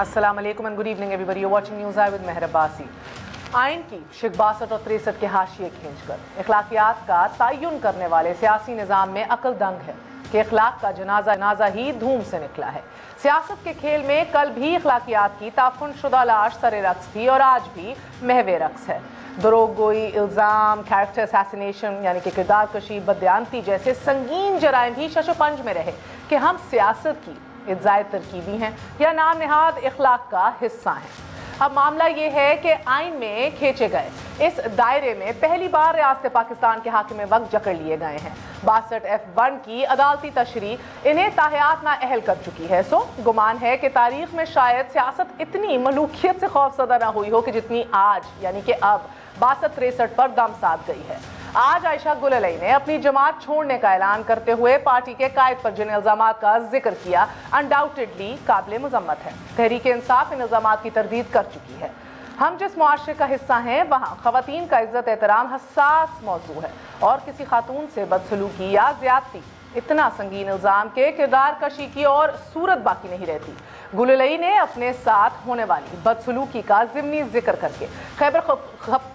अस्सलाम वालेकुम and good evening everybody, you watching News Eye with Mehar Abbasi. आइन की शिक 62 और 63 के हाशिए खींचकर इखलाकियात का तयन करने वाले सियासी निज़ाम में अकल दंग है कि इखलाक का जनाजा ही धूम से निकला है। सियासत के खेल में कल भी इखलाकियात की ताफुन शुदा लाश सरे रक्स थी और आज भी महवे रक्स है। दरोग गोई, इल्ज़ाम, कैरेक्टर असैसिनेशन यानी कि किरदार कशी, बदयानती जैसे संगीन जराइम भी शशोपंज में रहे कि हम सियासत की इज़्ज़ाए तरकीबी हैं या नाम नहाद इखलाक का हिस्सा हैं। अब मामला ये है कि आइन में खींचे गए इस दायरे में पहली बार रियासत पाकिस्तान के हाकिम वक्त जकड़ लिए गए हैं। 62F1 की अदालती तशरी इन्हें ताहयात ना अहल कर चुकी है। सो गुमान है कि तारीख में शायद सियासत इतनी मलूकियत से खौफसदा ना हुई हो कि जितनी आज यानी कि अब 62-63 पर दम साध गई है। आज आयशा गुल अलई ने अपनी जमात छोड़ने का ऐलान करते हुए पार्टी के कायद पर जिन इल्जामात का जिक्र किया अनडाउटेडली काबिल मुजम्मत है। तहरीक इंसाफ इन इल्जामात की तरदीद कर चुकी है। हम जिस मुआशरे का हिस्सा हैं वहाँ खवातीन का इज्जत एहतराम हसास मौजू है और किसी खातून से बदसलूकी या ज्यादती इतना संगीन इल्जाम के किरदार कशी की और सूरत बाकी नहीं रहती। गुललई ने अपने साथ होने वाली बदसलूकी का ज़िम्नी जिक्र करके खैबर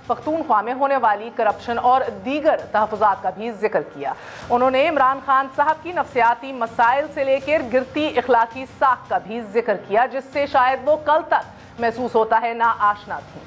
पख्तूनख्वा में होने वाली करप्शन और दीगर तहफ़्फ़ुज़ात का भी जिक्र किया। उन्होंने इमरान खान साहब की नफ्सियाती मसाइल से लेकर गिरती इखलाकी साख का भी जिक्र किया जिससे शायद वो कल तक महसूस होता है ना आशना थी।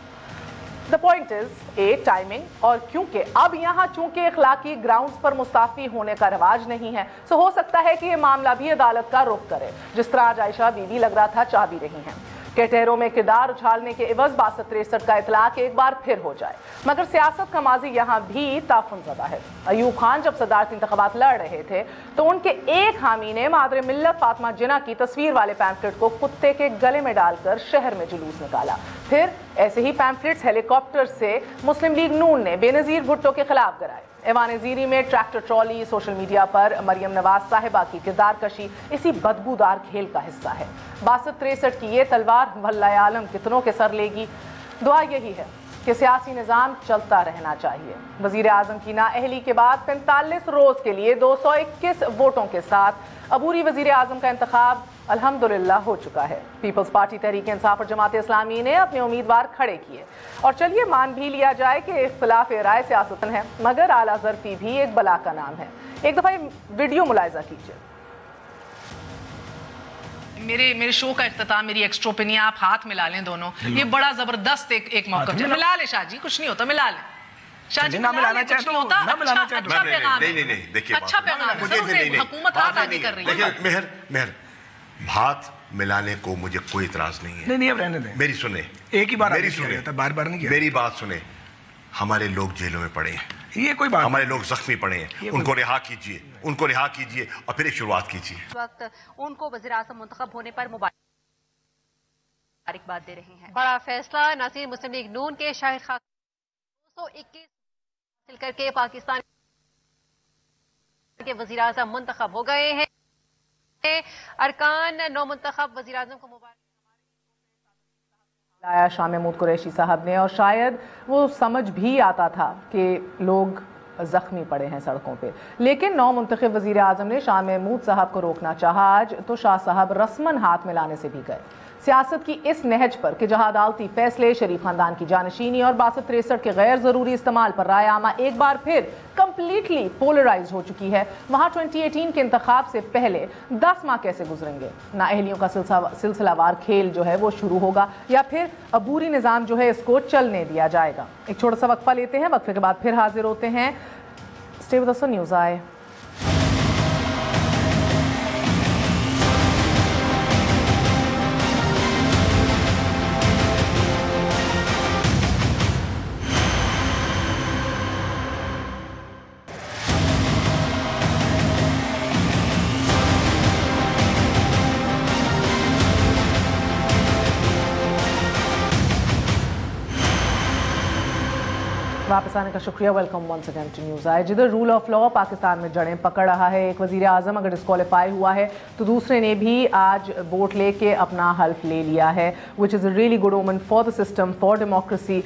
द पॉइंट इज टाइमिंग, और क्योंकि अब यहाँ चूंकि इखलाकी ग्राउंड्स पर मुस्ताफी होने का रिवाज नहीं है सो हो सकता है कि ये मामला भी अदालत का रुख करे, जिस तरह आज आयशा बीवी लग रहा था चाह भी रही हैं। कटहरों में किरदार उछालने के एवज 62-63 का इतलाक एक बार फिर हो जाए, मगर सियासत का माजी यहाँ भी ताफुन ज़दा है। अयूब खान जब सदारती इंतखाबात लड़ रहे थे तो उनके एक हामी ने मादर मिल्लत फातिमा जिन्ना की तस्वीर वाले पैम्फलेट को कुत्ते के गले में डालकर शहर में जुलूस निकाला। फिर ऐसे ही पैम्फलेट्स हेलीकॉप्टर से मुस्लिम लीग नून ने बेनज़ीर भुट्टो के खिलाफ गिराए। ऐवान ज़ीरी में ट्रैक्टर ट्रॉली, सोशल मीडिया पर मरियम नवाज साहिबा की किरदार कशी इसी बदबूदार खेल का हिस्सा है। 62-63 की ये तलवार वल्लाए आलम कितनों के सर लेगी। दुआ यही है कि सियासी निज़ाम चलता रहना चाहिए। वज़ीर आज़म की नाअहली के बाद 45 रोज़ के लिए 221 वोटों के साथ अबूरी वज़ीर आज़म का इंतखाब अल्हम्दुलिल्लाह हो चुका है। पीपल्स पार्टी तहरीक इंसाफ और जमात इस्लामी ने अपने उम्मीदवार खड़े किए और चलिए मान भी लिया जाए कि इख्तिलाफ राय सियासतन है, मगर आला ज़रफ़ी भी एक बला का नाम है। एक दफ़ा वीडियो मुलाहिज़ा कीजिए। मेरे शो का इख्तिताम, मेरी एक्स्ट्रोपिनिया आप हाथ मिला लें दोनों, ये बड़ा जबरदस्त एक मौका मिला ले। शाह जी कुछ नहीं होता, मिला लें। शाह जी ना मिलाना चाहे तो ना मिलाना चाहे। अच्छा पैगाम है, नहीं देखिए अच्छा पैगाम है। हुकूमत हाथ आगे कर रही है। मेहर हाथ मिलाने को मुझे कोई इतराज नहीं है। नहीं अब रहने दें। मेरी सुने, एक ही बार मेरी सुने, बार बार नहीं किया। मेरी बात सुने। हमारे लोग जेलों में पड़े हैं, ये कोई बात, हमारे लोग जख्मी पड़े हैं, उनको रिहा कीजिए, उनको रिहा कीजिए और फिर एक शुरुआत कीजिए। इस वक्त उनको वज़ीर आज़म मुंतखब होने पर मुबारकबाद दे रहे हैं। बड़ा फैसला, नाज़रीन मुस्लिम लीग नून के शाहिद खान 221 हासिल करके पाकिस्तान के वज़ीर आज़म मुंतखब हो गए हैं। अरकान नौ मुंतखब वज़ीर आज़म को मुबारक लाया शाह महमूद कुरैशी साहब ने, और शायद वो समझ भी आता था कि लोग जख्मी पड़े हैं सड़कों पे, लेकिन नौ मुंतखब वज़ीर आज़म ने शाह महमूद साहब को रोकना चाहा। आज तो शाह साहब रस्मन हाथ मिलाने से भी गए। सियासत की इस नहज पर कि जहां अदालती फैसले, शरीफ खानदान की जानशीनी और 62-63 के गैर ज़रूरी इस्तेमाल पर राय आमा एक बार फिर कंप्लीटली पोलराइज हो चुकी है, वहां 2018 के इंतखाब से पहले 10 माह कैसे गुजरेंगे। नाअहलियों का सिलसिलावार खेल जो है वो शुरू होगा या फिर अबूरी निज़ाम जो है इसको चलने दिया जाएगा। एक छोटा सा वक्फा लेते हैं, वक्फे के बाद फिर हाजिर होते हैं। Stay with us on News Eye. वापस आने का शुक्रिया। Welcome once again to News Eye. जिधर रूल ऑफ लॉ पाकिस्तान में जड़ें पकड़ रहा है, एक वज़ीर आज़म अगर डिस्क्वालीफाई हुआ है तो दूसरे ने भी आज वोट लेके अपना हल्फ ले लिया है, which is a really good omen for the system, for democracy.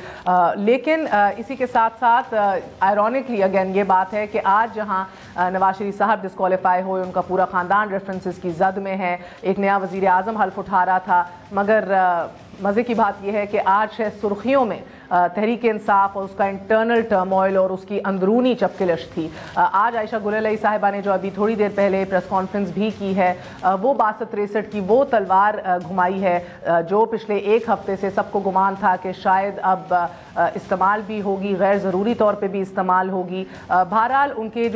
लेकिन इसी के साथ साथ आयरॉनिकली अगेन ये बात है कि आज जहाँ नवाज शरीफ साहब डिस्क्वालीफाई हुए, उनका पूरा ख़ानदान रेफरेंसेस की जद में है, एक नया वज़ीर आज़म हल्फ उठा रहा था, मगर मज़े की बात यह है कि आज है सुर्खियों में तहरीक इंसाफ और उसका इंटरनल टर्मोइल और उसकी अंदरूनी चपकलिश थी। आज आयशा गुलेलई साहिबा ने जो अभी थोड़ी देर पहले प्रेस कॉन्फ्रेंस भी की है, वो 62-63 की वो तलवार घुमाई है जो पिछले एक हफ्ते से सबको गुमान था कि शायद अब इस्तेमाल भी होगी, गैर ज़रूरी तौर पे भी इस्तेमाल होगी। बहरहाल उनके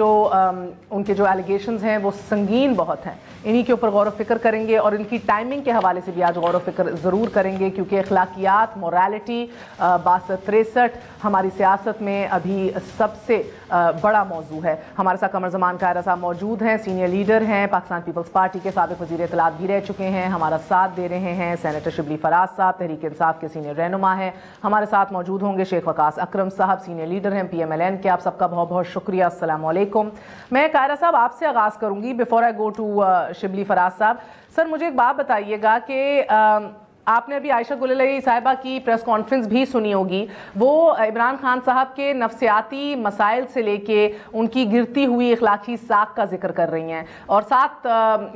जो एलिगेशंस हैं वो संगीन बहुत हैं, इन्हीं के ऊपर गौर फ़िक्र करेंगे और इनकी टाइमिंग के हवाले से भी आज गौर फ़िक्र ज़रूर करेंगे, क्योंकि अखलाकियात, मोरालिटी, 62-63 हमारी सियासत में अभी सबसे बड़ा मौजू है। हमारे साथ कमर ज़मान कायरा साहब मौजूद हैं, सीनियर लीडर हैं, पाकिस्तान पीपल्स पार्टी के साबिक़ वज़ीर इत्तलात भी रह चुके हैं, हमारा साथ दे रहे हैं। सेनेटर शिबली फराज साहब तहरीक इंसाफ के सीनियर रहनुमा हैं। हमारे साथ मौजूद होंगे शेख वकास अकरम साहब, सीनियर लीडर हैं PMLN के। आप सबका बहुत बहुत शुक्रिया। अस्सलाम वालेकुम। मैं कायरा साहब आपसे आगाज़ करूँगी before I go to Shibli Faraz साहब। सर मुझे एक बात बताइएगा कि आपने अभी आयशा गुलेलई साहिबा की प्रेस कॉन्फ्रेंस भी सुनी होगी, वो इमरान खान साहब के नफ्सियाती मसाइल से लेके उनकी गिरती हुई अखलाकी साख का जिक्र कर रही हैं और साथ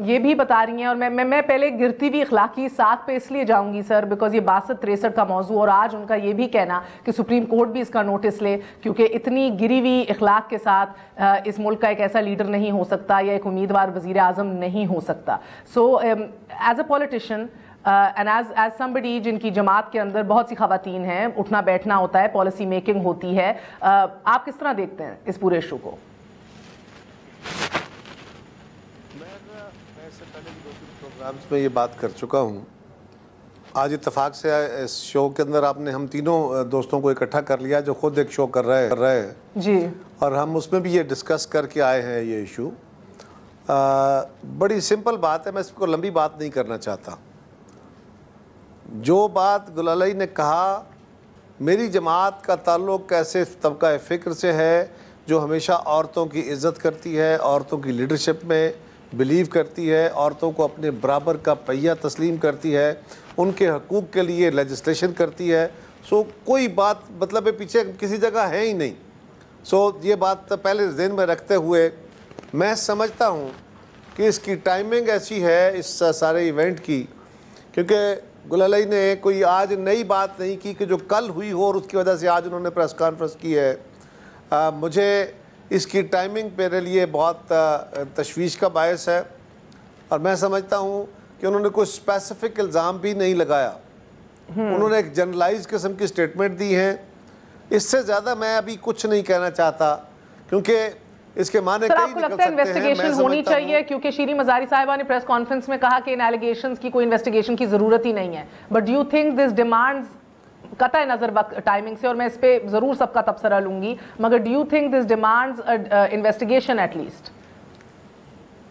ये भी बता रही हैं, और मैं पहले गिरती हुई अखलाकी साख पे इसलिए जाऊंगी सर बिकॉज ये 62-63 का मौजू, और आज उनका ये भी कहना कि सुप्रीम कोर्ट भी इसका नोटिस ले, क्योंकि इतनी गिरी हुई अखलाक के साथ इस मुल्क का एक ऐसा लीडर नहीं हो सकता या एक उम्मीदवार वज़ीर आज़म नहीं हो सकता। So as a politician and as somebody जिनकी जमात के अंदर बहुत सी खवातीन हैं, उठना बैठना होता है, पॉलिसी मेकिंग होती है, आप किस तरह देखते हैं इस पूरे इशू को? मैं इससे पहले भी 2-3 प्रोग्राम्स में ये बात कर चुका हूँ। आज इत्तेफाक से इस शो के अंदर आपने हम तीनों दोस्तों को इकट्ठा कर लिया जो खुद एक शो कर रहे हैं जी, और हम उसमें भी ये डिस्कस करके आए हैं ये इशू। बड़ी सिंपल बात है, मैं इसको लंबी बात नहीं करना चाहता। जो बात गुलेलई ने कहा, मेरी जमात का ताल्लुक़ ऐसे तबका फ़िक्र से है जो हमेशा औरतों की इज़्ज़त करती है, औरतों की लीडरशिप में बिलीव करती है, औरतों को अपने बराबर का पहिया तस्लीम करती है, उनके हकूक़ के लिए लेजिस्लेशन करती है। सो कोई बात मतलब पीछे किसी जगह है ही नहीं। सो ये बात पहले ज़हन में रखते हुए मैं समझता हूँ कि इसकी टाइमिंग ऐसी है इस सारे इवेंट की, क्योंकि गुलेलई ने कोई आज नई बात नहीं की कि जो कल हुई हो और उसकी वजह से आज उन्होंने प्रेस कॉन्फ्रेंस की है। मुझे इसकी टाइमिंग मेरे लिए बहुत तशवीश का बायस है, और मैं समझता हूँ कि उन्होंने कोई स्पेसिफिक इल्ज़ाम भी नहीं लगाया, उन्होंने एक जनरलाइज किस्म की स्टेटमेंट दी है। इससे ज़्यादा मैं अभी कुछ नहीं कहना चाहता, क्योंकि इसके माने सर आपको लगता है इन्वेस्टिगेशन होनी चाहिए? क्योंकि शीरी मजारी साहिबा ने प्रेस कॉन्फ्रेंस में कहा कि इन एलिगेशंस की कोई इन्वेस्टिगेशन की जरूरत ही नहीं है, but do you think this demands, कतई नजर टाइमिंग से, और मैं इस पे जरूर सबका तबसरा लूंगी, मगर do you think this demands investigation at least?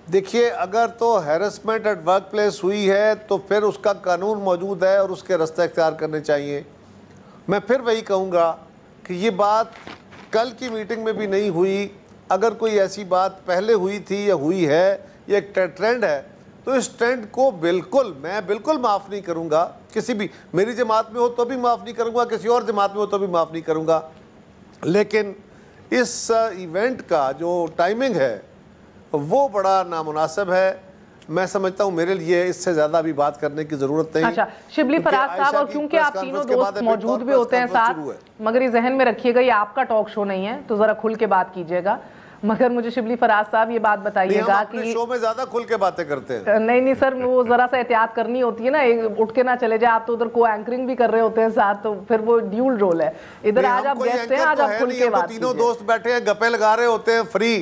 देखिए, अगर तो हैरेसमेंट एट वर्क प्लेस हुई है तो फिर उसका कानून मौजूद है और उसके रास्ते इख्तियार करने चाहिए। मैं फिर वही कहूँगा कि ये बात कल की मीटिंग में भी नहीं हुई। अगर कोई ऐसी बात पहले हुई थी या हुई है, ये एक ट्रेंड है, तो इस ट्रेंड को मैं बिल्कुल माफ़ नहीं करूँगा। किसी भी मेरी जमात में हो तो भी माफ़ नहीं करूँगा, किसी और जमात में हो तो भी माफ़ नहीं करूँगा। लेकिन इस इवेंट का जो टाइमिंग है वो बड़ा नामुनासिब है। मैं समझता हूँ मेरे लिए इससे ज़्यादा अभी बात करने की ज़रूरत नहीं। अच्छा, शिबली फराज साहब, और क्योंकि आप तीनों दोस्त मौजूद भी होते हैं साथ, मगर ये जहन में रखिएगा ये आपका टॉक शो नहीं है, तो ज़रा खुल के बात कीजिएगा। मगर मुझे शिबली फराज साहब ये बात बताइएगा कि शो में ज्यादा खुल के बातें करते हैं। नहीं सर, वो जरा सा एहतियात करनी होती है ना, उठ के ना चले जाए। आप तो उधर को एंकरिंग भी कर रहे होते हैं साथ, तो फिर वो ड्यूल रोल है। इधर आज आप गेस्ट हैं, आज आप खुल के बात कीजिए। तीनों दोस्त बैठे हैं, गप्पे लगा रहे होते हैं, फ्री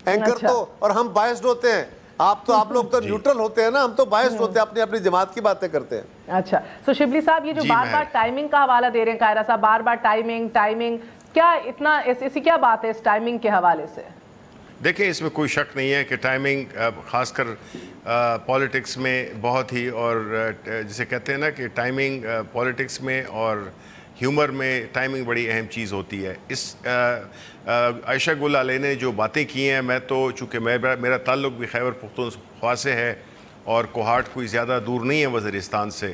एंकर तो, और हम बायस्ड होते हैं। आप लोग तो न्यूट्रल होते हैं ना, हम तो बायस्ड होते हैं, अपनी जमात की बातें करते हैं। अच्छा, तो शिबली साहब ये जो बार बार टाइमिंग का हवाला दे रहे हैं कायरा साहब, बार बार टाइमिंग, क्या इतना ऐसी क्या बात है इस टाइमिंग के हवाले से? देखिए, इसमें कोई शक नहीं है कि टाइमिंग खासकर पॉलिटिक्स में बहुत ही, और जिसे कहते हैं ना कि टाइमिंग पॉलिटिक्स में और ह्यूमर में टाइमिंग बड़ी अहम चीज़ होती है। इस आयशा गुल आले ने जो बातें की हैं, मैं तो चूँकि मेरा ताल्लुक़ भी खैबर पख्तूनख्वा से है और कोहाट कोई ज़्यादा दूर नहीं है वज़ीरिस्तान से,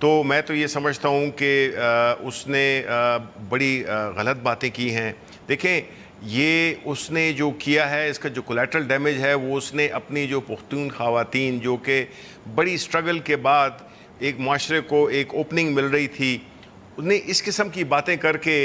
तो मैं तो ये समझता हूँ कि उसने बड़ी गलत बातें की हैं। देखें, ये उसने जो किया है, इसका जो कोलैटरल डैमेज है वो उसने अपनी जो पुख्तून ख़वातीन जो कि बड़ी स्ट्रगल के बाद एक माशरे को एक ओपनिंग मिल रही थी, उन्हें इस किस्म की बातें करके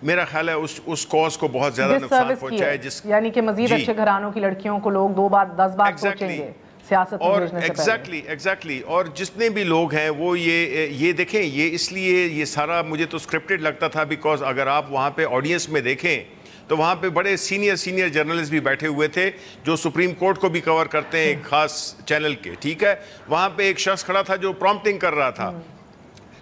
मेरा ख्याल है उस कॉज को बहुत ज़्यादा नुकसान पहुँचा है। यानी कि मज़ीद अच्छे घरानों की लड़कियों को लोग 2 बार 10 बार सोचेंगे सियासत में भेजने से पहले। एग्जैक्टली और जितने भी लोग हैं वो ये देखें, ये इसलिए ये सारा मुझे तो स्क्रिप्टेड लगता था, बिकॉज अगर आप वहाँ पे ऑडियंस में देखें तो वहाँ पे बड़े सीनियर जर्नलिस्ट भी बैठे हुए थे जो सुप्रीम कोर्ट को भी कवर करते हैं एक खास चैनल के, ठीक है। वहाँ पे एक शख्स खड़ा था जो प्रॉम्प्टिंग कर रहा था,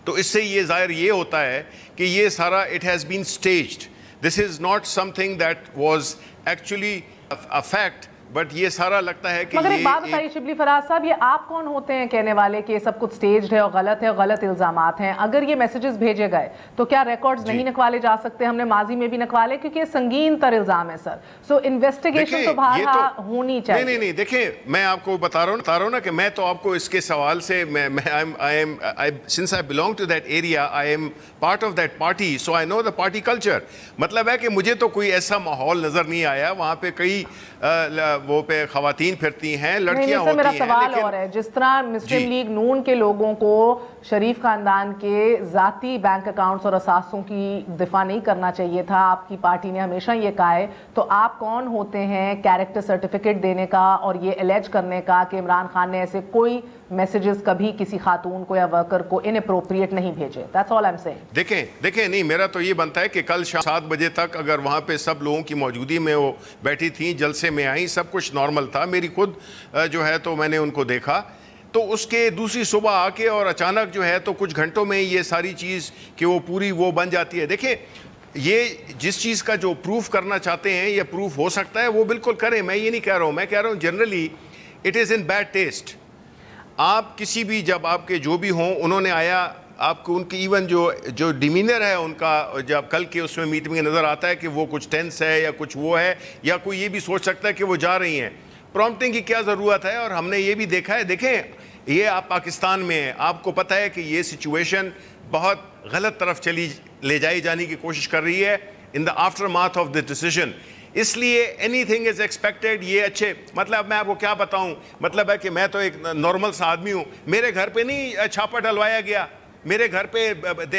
तो इससे ये जाहिर ये होता है कि ये सारा it has been staged, this is not something that was actually a fact, but ये सारा लगता है कि मगर एक बात बताइए शिबली फराज साहब, ये आप कौन होते हैं कहने वाले कि सब कुछ स्टेज्ड है और गलत है और गलत इल्जामात हैं? अगर ये मैसेजेस भेजे गए तो क्या रिकॉर्ड्स नहीं निकवाले जा सकते? हमने माजी में भी निकवाले क्योंकि ये संगीन तर इल्जाम है सर। सो इन्वेस्टिगेशन तो बाहर होनी चाहिए। नहीं देखिए, मैं आपको बता रहा हूँ ना कि मैं तो आपको इसके सवाल से since I belong to that area, I am part of that party, so I know the party culture. मतलब है कि मुझे तो कोई ऐसा माहौल नजर नहीं आया वहाँ पे, कई वो पे खवातीन फिरती हैं, लड़कियां होती हैं। मेरा सवाल और है, जिस तरह मुस्लिम लीग नून के लोगों को शरीफ खानदान के जाती बैंक अकाउंट्स और असासों की दिफा नहीं करना चाहिए था, आपकी पार्टी ने हमेशा ये कहा है, तो आप कौन होते हैं कैरेक्टर सर्टिफिकेट देने का और ये एलेज करने का कि इमरान खान ने ऐसे कोई मैसेजेस कभी किसी खातून को या वर्कर को इनअप्रोप्रिएट नहीं भेजे? That's all I am saying. देखें नहीं, मेरा तो ये बनता है कि कल शाम 7 बजे तक अगर वहाँ पे सब लोगों की मौजूदगी में वो बैठी थी, जलसे में आई, सब कुछ नॉर्मल था, मेरी खुद जो है तो मैंने उनको देखा, तो उसके दूसरी सुबह आके और अचानक जो है तो कुछ घंटों में ये सारी चीज़ कि वो पूरी वो बन जाती है। देखिए, ये जिस चीज़ का जो प्रूफ करना चाहते हैं या प्रूफ हो सकता है वो बिल्कुल करें, मैं ये नहीं कह रहा हूँ, मैं कह रहा हूँ generally it is in bad taste. आप किसी भी, जब आपके जो भी हों, उन्होंने आया आपको, उनकी इवन जो डिमीनर है उनका, जब कल के उसमें मीटिंग में नज़र आता है कि वो कुछ टेंस है या कुछ वो है, या कोई ये भी सोच सकता है कि वो जा रही हैं। प्रॉम्प्टिंग की क्या ज़रूरत है? और हमने ये भी देखा है, देखें ये आप पाकिस्तान में हैं, आपको पता है कि ये सिचुएशन बहुत गलत तरफ ले जाई जाने की कोशिश कर रही है in the after math of the decision, इसलिए एनीथिंग इज एक्सपेक्टेड। ये अच्छे, मतलब मैं आपको क्या बताऊं, मतलब है कि मैं तो एक नॉर्मल सा आदमी हूं, मेरे घर पे नहीं छापा डलवाया गया, मेरे घर पे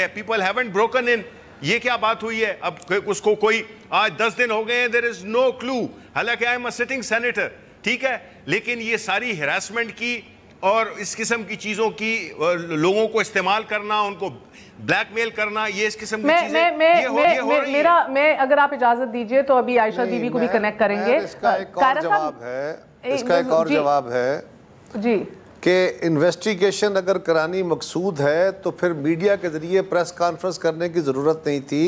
पीपल हैवंट ब्रोकन इन। ये क्या बात हुई है? अब उसको कोई आज 10 दिन हो गए हैं, देयर इज नो क्लू, हालांकि I am a sitting senator, ठीक है, लेकिन ये सारी हरासमेंट की और इस किस्म की चीज़ों की, लोगों को इस्तेमाल करना, उनको ब्लैकमेल करना, ये इस किस्म की चीजें मैं अगर आप इजाजत दीजिए तो अभी आयशा बीबी को भी कनेक्ट करेंगे। इसका एक और जवाब है जी कि इन्वेस्टिगेशन अगर करानी मकसूद है तो फिर मीडिया के जरिए प्रेस कॉन्फ्रेंस करने की ज़रूरत नहीं थी।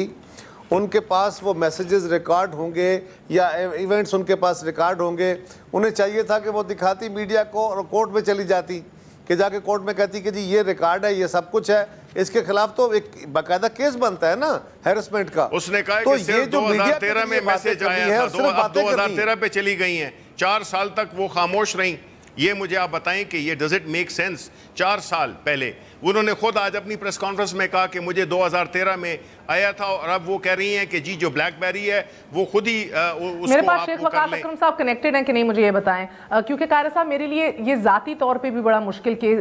उनके पास वो मैसेजेस रिकॉर्ड होंगे या इवेंट्स उनके पास रिकॉर्ड होंगे, उन्हें चाहिए था कि वो दिखाती मीडिया को और कोर्ट में चली जाती, कि जाके कोर्ट में कहती कि जी ये रिकॉर्ड है, ये सब कुछ है, इसके खिलाफ तो एक बाकायदा केस बनता है ना हैरेसमेंट का। उसने कहा तो कि ये जो 2013 में मैसेज आया था, 2013 पे चली गई हैं, 4 साल तक वो खामोश रहीं। ये मुझे आप बताएं कि ये डज इट मेक सेंस? 4 साल पहले उन्होंने खुद आज अपनी प्रेस कॉन्फ्रेंस में कहा कि मुझे 2013 में आया था, और अब वो कह रही हैं कि जी जो ब्लैकबेरी है वो खुद ही उसको मेरे पास शेख वकास अकरम साहब कनेक्टेड हैं कि नहीं, मुझे ये बताएं, क्योंकि कायरा साहब मेरे लिए ये जाती तौर पे भी बड़ा मुश्किल के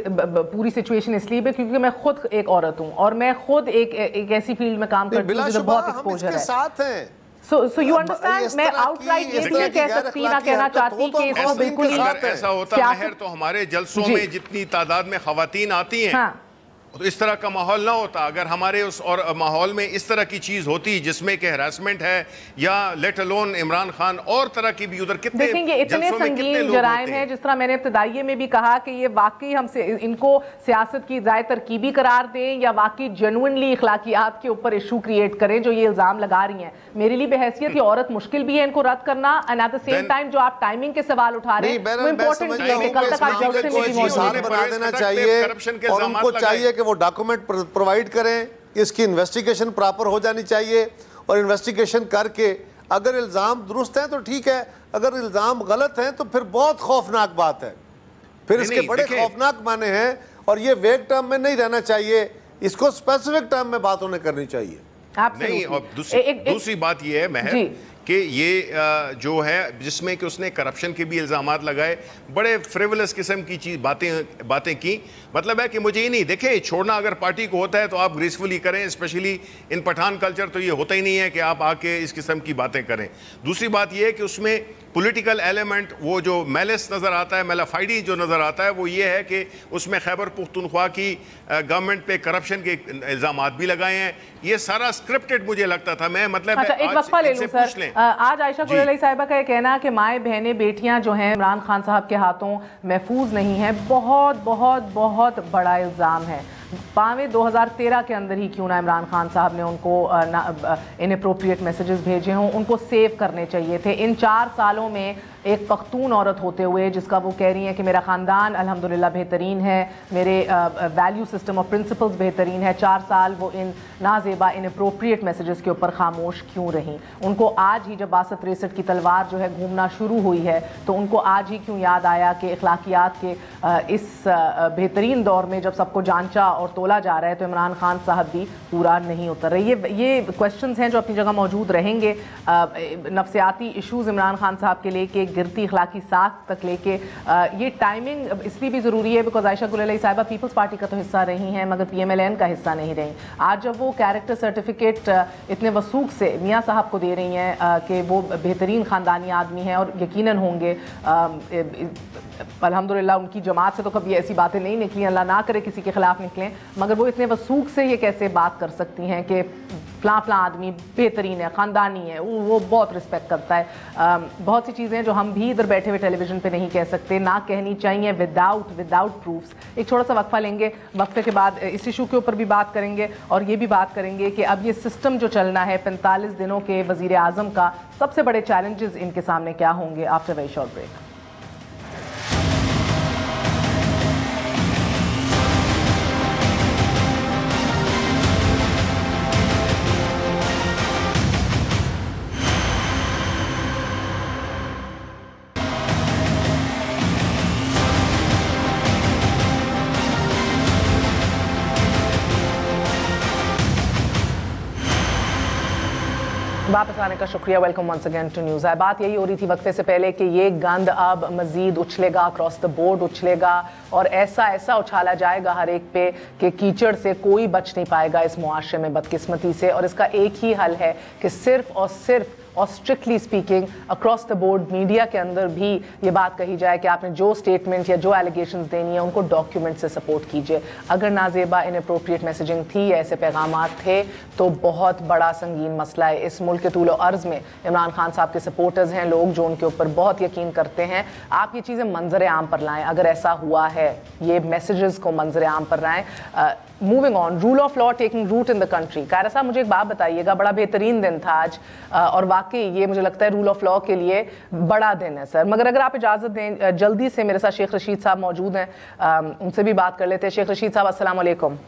पूरी सिचुएशन इसलिए है क्योंकि मैं खुद एक औरत हूँ और मैं खुद एक ऐसी फील्ड में काम करती हूँ जो बहुत एक्सपोजर है। So you understand, मैं outright ये नहीं कह सकती, ना कहना चाहती कि इसको बिल्कुल ही ऐसा होता है, तो हमारे जलसों में जितनी तादाद में खवातीन आती हैं, हाँ। तो इस तरह का माहौल ना होता। अगर हमारे उस और माहौल में इस तरह की चीज होती जिसमें कि हरासमेंट है या लेट अलोन इमरान खान और तरह की भी, उधर कितने देखेंगे इतने संगीन जराइम हैं, जिस तरह मैंने इब्तिदाइये में भी कहा कि ये वाकई हमसे इनको सियासत की जाय तरकीबी करार दें या वाकई जेन्युइनली इखलाकियात के ऊपर इशू क्रिएट करें जो ये इल्जाम लगा रही हैं। मेरे लिए बेहैसियत ये औरत मुश्किल भी है इनको रद्द करना, and at the same time जो आप टाइमिंग के सवाल उठा रहे हैं वो इंपॉर्टेंट है कि कल तक आप जल्द से बना देना चाहिए और उनको चाहिए कि वो डॉक्यूमेंट प्रोवाइड करें इसकी इन्वेस्टिगेशन प्रॉपर हो जानी चाहिए, और इन्वेस्टिगेशन करके अगर इल्ज़ाम दुरुस्त हैं तो ठीक है, अगर इल्ज़ाम गलत हैं तो फिर बहुत खौफनाक बात है, फिर इसके बड़े खौफनाक माने हैं, और ये वेग टर्म में नहीं रहना चाहिए, इसको स्पेसिफिक टर्म में बात उन्हें करनी चाहिए। नहीं, और दूसरी बात ये है महर कि ये जो है जिसमें कि उसने करप्शन के भी इल्ज़ामात लगाए, बड़े फ्रिवलस किस्म की चीज़ बातें की। मतलब है कि मुझे ये नहीं देखे छोड़ना, अगर पार्टी को होता है तो आप ग्रेसफुली करें, स्पेशली इन पठान कल्चर तो ये होता ही नहीं है कि आप आके इस किस्म की बातें करें। दूसरी बात ये है कि उसमें पॉलिटिकल एलिमेंट, वो जो मैलिस नज़र आता है, मेलाफाइडी जो नज़र आता है, वो ये है कि उसमें खैबर पुख्तूनख्वा की गवर्नमेंट पे करप्शन के इल्ज़ामात भी लगाए हैं। ये सारा स्क्रिप्टेड मुझे लगता था। मैं मतलब अच्छा, एक वक्फा ले लूं सर। आज आयशा कुरैशी साहिबा का ये कहना कि माएँ बहनें बेटियां जो हैं इमरान खान साहब के हाथों महफूज नहीं है, बहुत बहुत बहुत बड़ा इल्ज़ाम है। 2013 के अंदर ही क्यों ना इमरान खान साहब ने उनको इनअप्रोप्रिएट मैसेजेस भेजे हों, उनको सेव करने चाहिए थे। इन 4 सालों में एक पख्तून औरत होते हुए जिसका वो कह रही हैं कि मेरा ख़ानदान अल्हम्दुलिल्लाह बेहतरीन है, मेरे वैल्यू सिस्टम और प्रिंसिपल्स बेहतरीन है, 4 साल वो इन नाजेबा इनअप्रोप्रिएट मैसेजेस के ऊपर खामोश क्यों रहीं? उनको आज ही जब 62-63 की तलवार जो है घूमना शुरू हुई है तो उनको आज ही क्यों याद आया कि अखलाकियात के इस बेहतरीन दौर में जब सबको जांचा और तोला जा रहा है तो इमरान खान साहब भी पूरा नहीं उतर रहे? ये क्वेश्चंस हैं जो अपनी जगह मौजूद रहेंगे। नफ्सियाती इशूज़ इमरान खान साहब के लेके, गिरती अखलाकी साख तक लेके, ये टाइमिंग इसलिए भी ज़रूरी है बिकॉज आयशा कुरैशी साहिबा पीपल्स पार्टी का तो हिस्सा रही हैं मगर PMLN का हिस्सा नहीं रही। आज जब वो कैरेक्टर सर्टिफिकेट इतने वसूख से मियाँ साहब को दे रही हैं कि वो बेहतरीन ख़ानदानी आदमी हैं और यकीनन होंगे, अल्हम्दुलिल्लाह उनकी जमात से तो कभी ऐसी बातें नहीं निकली, अल्लाह ना करे किसी के खिलाफ निकलें, मगर वो इतने वसूख से ये कैसे बात कर सकती हैं कि फ़लाँ आदमी बेहतरीन है, ख़ानदानी है, वो बहुत रिस्पेक्ट करता है। बहुत सी चीज़ें जो हम भी इधर बैठे हुए टेलीविज़न पे नहीं कह सकते, ना कहनी चाहिए विदाउट प्रूफ्स। एक छोटा सा वक्फा लेंगे, वक्फे के बाद इस इशू के ऊपर भी बात करेंगे और ये भी बात करेंगे कि अब ये सिस्टम जो चलना है 45 दिनों के वज़ीर आज़म का, सबसे बड़े चैलेंजेस इनके सामने क्या होंगे। After very short break. वापस आने का शुक्रिया। Welcome once again to news. बात यही हो रही थी वक्फे से पहले कि ये गंद अब मजीद उछलेगा, अक्रॉस द बोर्ड उछलेगा और ऐसा उछाला जाएगा हर एक पे कि कीचड़ से कोई बच नहीं पाएगा इस मुआशरे में, बदकिस्मती से। और इसका एक ही हल है कि सिर्फ और सिर्फ और strictly speaking across the board media के अंदर भी ये बात कही जाए कि आपने जो स्टेटमेंट या जो एलिगेशंस देनी है उनको डॉक्यूमेंट से सपोर्ट कीजिए। अगर नाजेबा इनअप्रोप्रिएट मैसेजिंग थी या ऐसे पैगामात थे तो बहुत बड़ा संगीन मसला है। इस मुल्क के तूल और अर्ज़ में इमरान खान साहब के सपोर्टर्स हैं, लोग जो उनके ऊपर बहुत यकीन करते हैं। आप ये चीज़ें मंजर आम पर लाएँ, अगर ऐसा हुआ है ये मैसेजेस को मंजर आम पर लाएँ। Moving on, rule of law taking root in the country. Kaira साहब मुझे एक बात बताइएगा, बड़ा बेहतरीन दिन था आज और वाकई ये मुझे लगता है रूल ऑफ लॉ के लिए बड़ा दिन है सर, मगर अगर आप इजाज़त दें जल्दी से मेरे साथ शेख रशीद साहब मौजूद हैं, उनसे भी बात कर लेते हैं। शेख रशीद साहब अस्सलाम वालेकुम।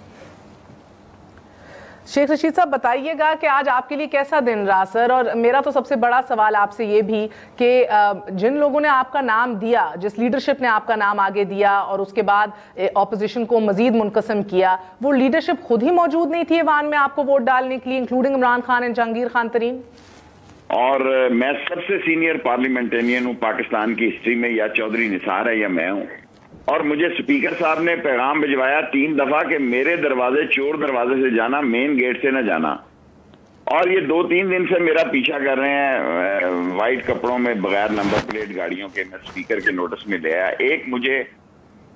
शेख रशीद साहब बताइएगा कि आज आपके लिए कैसा दिन रहा सर। और मेरा तो सबसे बड़ा सवाल आपसे ये भी कि जिन लोगों ने आपका नाम दिया, जिस लीडरशिप ने आपका नाम आगे दिया और उसके बाद ऑपोजिशन को मजीद मुनकसम किया, वो लीडरशिप खुद ही मौजूद नहीं थी ऐवान में आपको वोट डालने के लिए, इंक्लूडिंग इमरान खान एंड जहांगीर खान तरीन? और मैं सबसे सीनियर पार्लियामेंटेरियन हूँ पाकिस्तान की हिस्ट्री में, या चौधरी निसार है या मैं हूँ। और मुझे स्पीकर साहब ने पैगाम भिजवाया 3 दफा कि मेरे दरवाजे चोर दरवाजे से जाना, मेन गेट से न जाना। और ये 2-3 दिन से मेरा पीछा कर रहे हैं वाइट कपड़ों में, बगैर नंबर प्लेट गाड़ियों के। मैं स्पीकर के नोटिस में ले आया। मुझे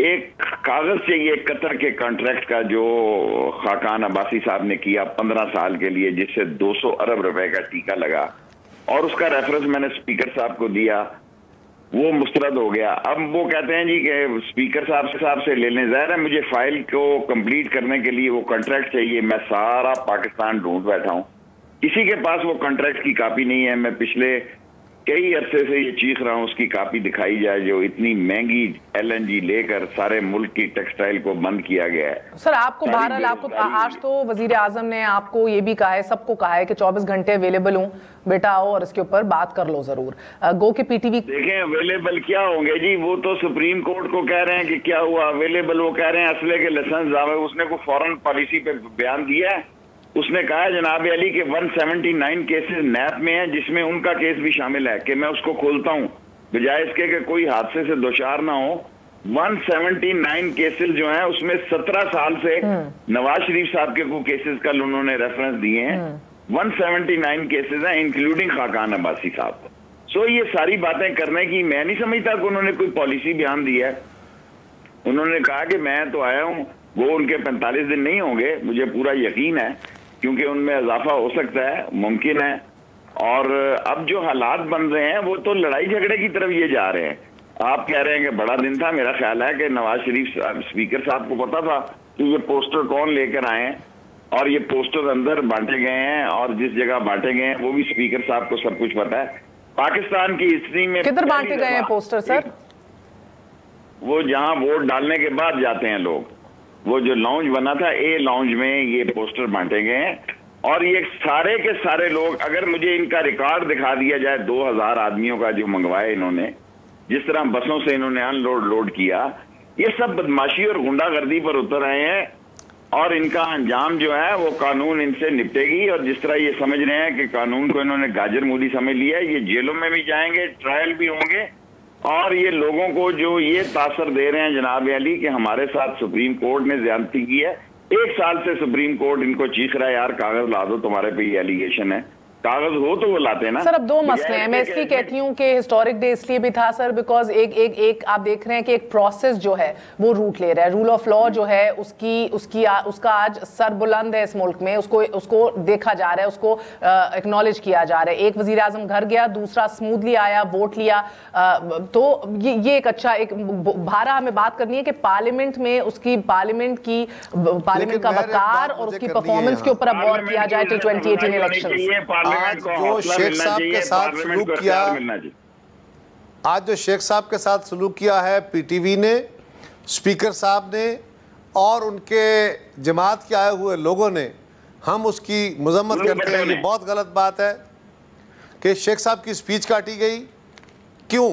एक कागज चाहिए कतर के कॉन्ट्रैक्ट का जो खाकान अब्बासी साहब ने किया 15 साल के लिए, जिससे 200 अरब रुपए का टीका लगा, और उसका रेफरेंस मैंने स्पीकर साहब को दिया, वो मुस्तरद हो गया। अब वो कहते हैं जी कि स्पीकर साहब से ले लें। ज़ाहिर है मुझे फाइल को कंप्लीट करने के लिए वो कॉन्ट्रैक्ट चाहिए। मैं सारा पाकिस्तान ढूंढ बैठा हूँ, किसी के पास वो कॉन्ट्रैक्ट की कॉपी नहीं है। मैं पिछले कई अरसे से ये चीख रहा हूं उसकी कॉपी दिखाई जाए, जो इतनी महंगी LNG लेकर सारे मुल्क की टेक्सटाइल को बंद किया गया है। सर आपको बहरहाल आपको आज तो वजीर आजम ने आपको ये भी कहा है, सबको कहा है कि 24 घंटे अवेलेबल हूँ, बेटा आओ और इसके ऊपर बात कर लो जरूर। गो के PTV देखें अवेलेबल क्या होंगे जी, वो तो सुप्रीम कोर्ट को कह रहे हैं कि क्या हुआ अवेलेबल, वो कह रहे हैं असले के लाइसेंस दावे। उसने को फॉरेन पॉलिसी पे बयान दिया है, उसने कहा है जनाब अली के 179 केसेस नैप में हैं, जिसमें उनका केस भी शामिल है कि मैं उसको खोलता हूं बजाय इसके कि कोई हादसे से दोचार ना हो। 179 केसेस जो हैं उसमें 17 साल से नवाज शरीफ साहब के को केसेस कल उन्होंने रेफरेंस दिए हैं। 179 केसेस हैं इंक्लूडिंग खाकान अब्बासी साहब। सो ये सारी बातें करने की मैं नहीं समझता कि उन्होंने कोई पॉलिसी बयान दी है। उन्होंने कहा कि मैं तो आया हूं, वो उनके 45 दिन नहीं होंगे, मुझे पूरा यकीन है, क्योंकि उनमें इजाफा हो सकता है, मुमकिन है। और अब जो हालात बन रहे हैं वो तो लड़ाई झगड़े की तरफ ये जा रहे हैं। आप कह रहे हैं कि बड़ा दिन था, मेरा ख्याल है कि नवाज शरीफ स्पीकर साहब को पता था कि ये पोस्टर कौन लेकर आए हैं, और ये पोस्टर अंदर बांटे गए हैं, और जिस जगह बांटे गए हैं वो भी स्पीकर साहब को सब कुछ पता है। पाकिस्तान की हिस्ट्री में किधर बांटे गए हैं पोस्टर सर? वो जहां वोट डालने के बाद जाते हैं लोग, वो जो लॉन्ज बना था ए लॉन्ज में ये पोस्टर बांटे गए हैं। और ये सारे के सारे लोग, अगर मुझे इनका रिकॉर्ड दिखा दिया जाए 2000 आदमियों का जो मंगवाए इन्होंने, जिस तरह बसों से इन्होंने अनलोड लोड किया, ये सब बदमाशी और गुंडागर्दी पर उतर आए हैं। और इनका अंजाम जो है वो कानून इनसे निपटेगी। और जिस तरह ये समझ रहे हैं कि कानून को इन्होंने गाजर मूली समझ लिया है, ये जेलों में भी जाएंगे, ट्रायल भी होंगे। और ये लोगों को जो ये तासर दे रहे हैं जनाब अली कि हमारे साथ सुप्रीम कोर्ट ने ज्यादती की है, 1 साल से सुप्रीम कोर्ट इनको चीख रहा है यार कागज ला दो, तुम्हारे पे ये एलिगेशन है, कागज हो तो वो लाते हैं ना। सर अब दो मसले हैं, मैं इसलिए कहती हूँ कि हिस्टोरिक डे इसलिए भी था सर बिकॉज एक आप देख रहे हैं कि एक प्रोसेस जो है वो रूट ले रहा है, रूल ऑफ लॉ जो है उसका आज सर बुलंद है इस मुल्क में, उसको देखा जा रहा है, उसको एक्नॉलेज किया जा रहा है। एक वजीर आजम घर गया, दूसरा स्मूथली आया, वोट लिया, तो ये एक अच्छा एक भारा हमें बात करनी है कि पार्लियामेंट में उसकी पार्लियामेंट का वकार और उसकी परफॉर्मेंस के ऊपर अब गौर किया जाए टिल 2018 इलेक्शन। आज जो शेख साहब के साथ सलूक किया, आज जो शेख साहब के साथ सलूक किया है PTV ने, स्पीकर साहब ने और उनके जमात के आए हुए लोगों ने, हम उसकी मजम्मत करते हैं। ये बहुत गलत बात है कि शेख साहब की स्पीच काटी गई। क्यों?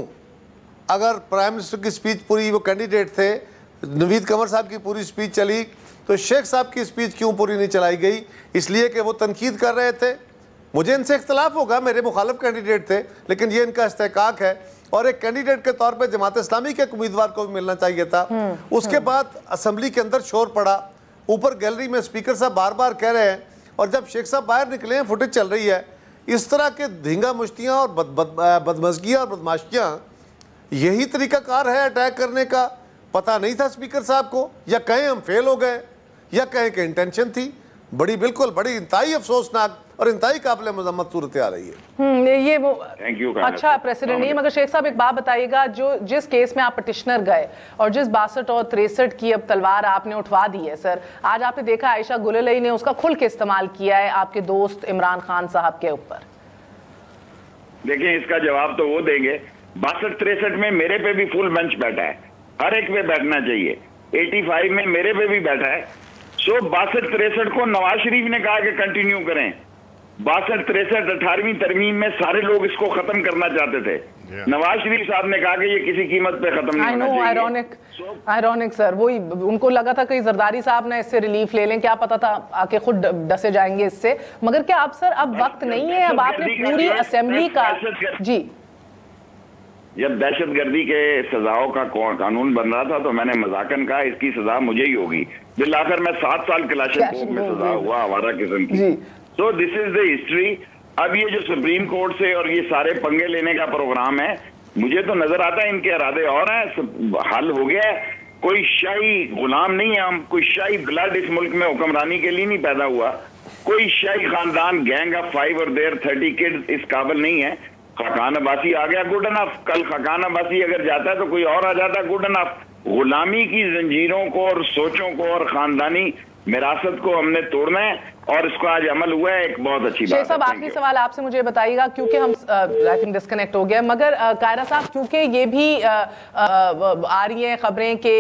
अगर प्राइम मिनिस्टर की स्पीच पूरी, वो कैंडिडेट थे, नवीद कमर साहब की पूरी स्पीच चली, तो शेख साहब की स्पीच क्यों पूरी नहीं चलाई गई? इसलिए कि वो तनकीद कर रहे थे। मुझे इनसे इख्तलाफ होगा, मेरे मुखालिफ कैंडिडेट थे, लेकिन ये इनका इस्तेहकाक है। और एक कैंडिडेट के तौर पे जमात इस्लामी के उम्मीदवार को भी मिलना चाहिए था। उसके बाद असेंबली के अंदर शोर पड़ा, ऊपर गैलरी में स्पीकर साहब बार बार कह रहे हैं, और जब शेख साहब बाहर निकले हैं, फुटेज चल रही है, इस तरह के धींगा मुश्तियाँ और बदमज़गियाँ और बदमाशियाँ, यही तरीकाकार है अटैक करने का। पता नहीं था स्पीकर साहब को, या कहें हम फेल हो गए, या कहें कि इंटेंशन थी। बिल्कुल बड़ी इंतहाई अफसोसनाक और इंतहाई काबिल मजम्मत सूरत आ रही है। ये वो अच्छा प्रेसिडेंट नहीं, मगर शेख साहब एक बात बताइएगा, जो जिस केस में आप पिटिशनर गए और जिस 62 और 63 की अब तलवार आपने उठवा दी है सर, आज आपने देखा आयशा गुलेलई ने उसका खुल के इस्तेमाल किया है आपके दोस्त इमरान खान साहब के ऊपर। देखिए इसका जवाब तो वो देंगे, 62-63 में मेरे पे भी फुल बेंच बैठा है, हर एक पे बैठना चाहिए। 85 में मेरे पे भी बैठा है। सो 62-63 को नवाज शरीफ ने कहा कि कंटिन्यू करें। 62-63 18वीं तरमीम में सारे लोग इसको खत्म करना चाहते थे। नवाज शरीफ साहब ने कहा कि ये किसी कीमत पे खत्म नहीं होना चाहिए। आयरॉनिक सर, वही उनको लगा था कि जरदारी साहब ने इससे रिलीफ ले लें, क्या पता था आके खुद डसे जाएंगे इससे। मगर क्या अब सर अब वक्त नहीं है, अब आपने पूरी असेंबली का जी, जब दहशतगर्दी के सजाओं का कानून बन रहा था तो मैंने मजाकन कहा इसकी सजा मुझे ही होगी। बिल आखिर मैं 7 साल क्लाशनकोफ में सजा हुआ आवारा किस्म की। तो दिस इज द हिस्ट्री। अब ये जो सुप्रीम कोर्ट से और ये सारे पंगे लेने का प्रोग्राम है, मुझे तो नजर आता है इनके इरादे और हैं, हल हो गया है। कोई शाही गुलाम नहीं है हम, कोई शाही ब्लड इस मुल्क में हुक्मरानी के लिए नहीं पैदा हुआ। कोई शाही खानदान गैंग ऑफ 5 और देयर 30 किड्स इस काबिल नहीं है। खाकान अब्बासी आ गया, गुड इनफ। कल खाकान अब्बासी अगर जाता है तो कोई और आ जाता, गुड इनफ। गुलामी की जंजीरों को और सोचों को और खानदानी विरासत को हमने तोड़ना है और इसको आज अमल हुआ है, एक बहुत अच्छी बात है। साहब आखिरी सवाल आपसे मुझे बताइएगा, क्योंकि हम आई थिंक डिस्कनेक्ट हो गया, मगर कायरा साहब क्योंकि ये भी आ रही हैं खबरें कि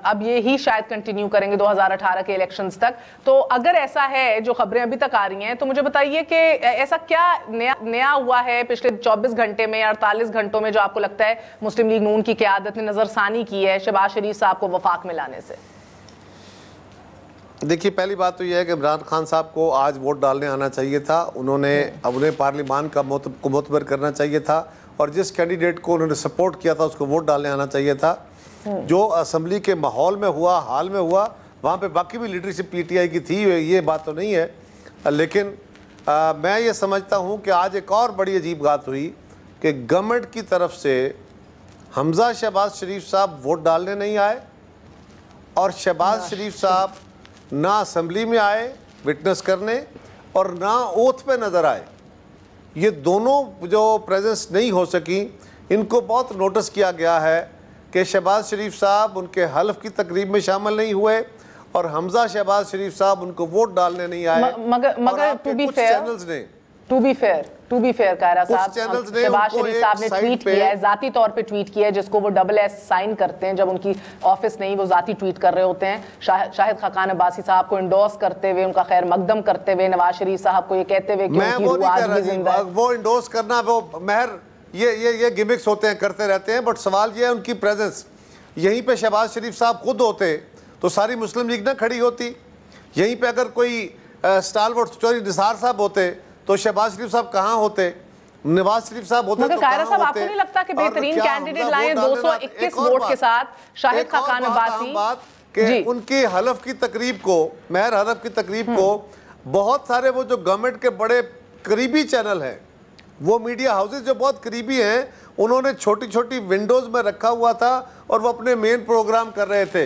अब ये ही शायद कंटिन्यू करेंगे 2018 के इलेक्शंस तक, तो अगर ऐसा है जो खबरें अभी तक आ रही हैं तो मुझे बताइए कि ऐसा क्या नया हुआ है पिछले 24 घंटे में या 48 घंटों में जो आपको लगता है मुस्लिम लीग नून की क़यादत ने नजरसानी की है शहबाज शरीफ साहब को वफाक में लाने से? देखिए, पहली बात तो यह है कि इमरान खान साहब को आज वोट डालने आना चाहिए था। उन्हें पार्लियामान का मुतबर करना चाहिए था और जिस कैंडिडेट को उन्होंने सपोर्ट किया था उसको वोट डालने आना चाहिए था। जो असम्बली के माहौल में हुआ, हाल में हुआ, वहाँ पे बाकी भी लीडरशिप पीटीआई की थी, ये बात तो नहीं है। लेकिन मैं ये समझता हूँ कि आज एक और बड़ी अजीब बात हुई कि गवर्नमेंट की तरफ से हमजा शहबाज शरीफ साहब वोट डालने नहीं आए और शहबाज शरीफ साहब ना असम्बली में आए विटनेस करने और ना ओथ पे नज़र आए। ये दोनों जो प्रेजेंस नहीं हो सकी, इनको बहुत नोटिस किया गया है कि शहबाज शरीफ साहब उनके हल्फ की तकरीब में शामिल नहीं हुए और हमजा शहबाज शरीफ साहब उनको वोट डालने नहीं आए। मगर टू बी फेयर कायरा साहब, शहबाज शरीफ साहब ने ट्वीट किया है, जाती तौर पे ट्वीट किया है, जिसको वो SS साइन करते हैं जब उनकी ऑफिस नहीं, वो जाती ट्वीट कर रहे होते हैं। शाहिद खाकान अब्बासी साहब को इंडोर्स करते हुए, उनका खैर मकदम करते हुए, नवाज शरीफ साहब को ये कहते हुए कि उनकी रूह आज भी जिंदा है। वो इंडोर्स करना, वो महर, ये गिमिक्स होते हैं, करते रहते हैं, बट सवाल ये है उनकी प्रेजेंस। यहीं पे शहबाज शरीफ साहब खुद होते तो सारी मुस्लिम लीग ना खड़ी होती। यहीं पे अगर कोई स्टालवर्ड चौधरी निसार साहब होते तो शहबाज शरीफ साहब कहाँ होते, नवाज शरीफ साहब होते तो कायरा साहब, आपको नहीं लगता कि बेहतरीन कैंडिडेट लाए 221 वोट के साथ शाहिद खाकान अब्बासी कि उनकी हलफ की तकरीब को, महर हलफ की तकरीब को बहुत सारे वो जो गवर्नमेंट के बड़े करीबी चैनल हैं, वो मीडिया हाउसेज जो बहुत करीबी हैं, उन्होंने छोटी छोटी विंडोज में रखा हुआ था और वो अपने मेन प्रोग्राम कर रहे थे।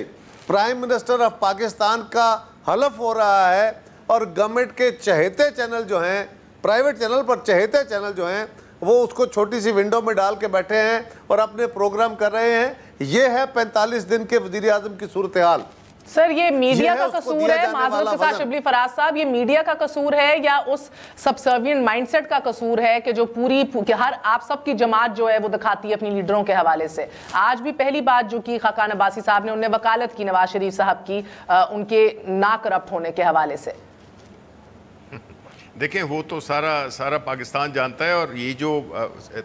प्राइम मिनिस्टर ऑफ पाकिस्तान का हलफ हो रहा है और गवर्नमेंट के चहेते चैनल जो हैं, प्राइवेट चैनल पर चहेते चैनल जो हैं, वो उसको छोटी सी विंडो में डाल के बैठे हैं और अपने प्रोग्राम कर रहे हैं। ये है 45 दिन के वजीर आजम की सूरत हाल। सर, ये मीडिया का कसूर है, माजरत के साथ शिबली फराज साहब, ये मीडिया का कसूर है या उस सबसर्विएंट माइंडसेट का कसूर है कि जो पूरी हर आप सब की जमात जो है वो दिखाती है अपनी लीडरों के हवाले से? आज भी पहली बात जो की खाकान अब्बासी साहब ने, उन्हें वकालत की नवाज शरीफ साहब की उनके ना करप्ट होने के हवाले से। देखें, वो तो सारा पाकिस्तान जानता है और ये जो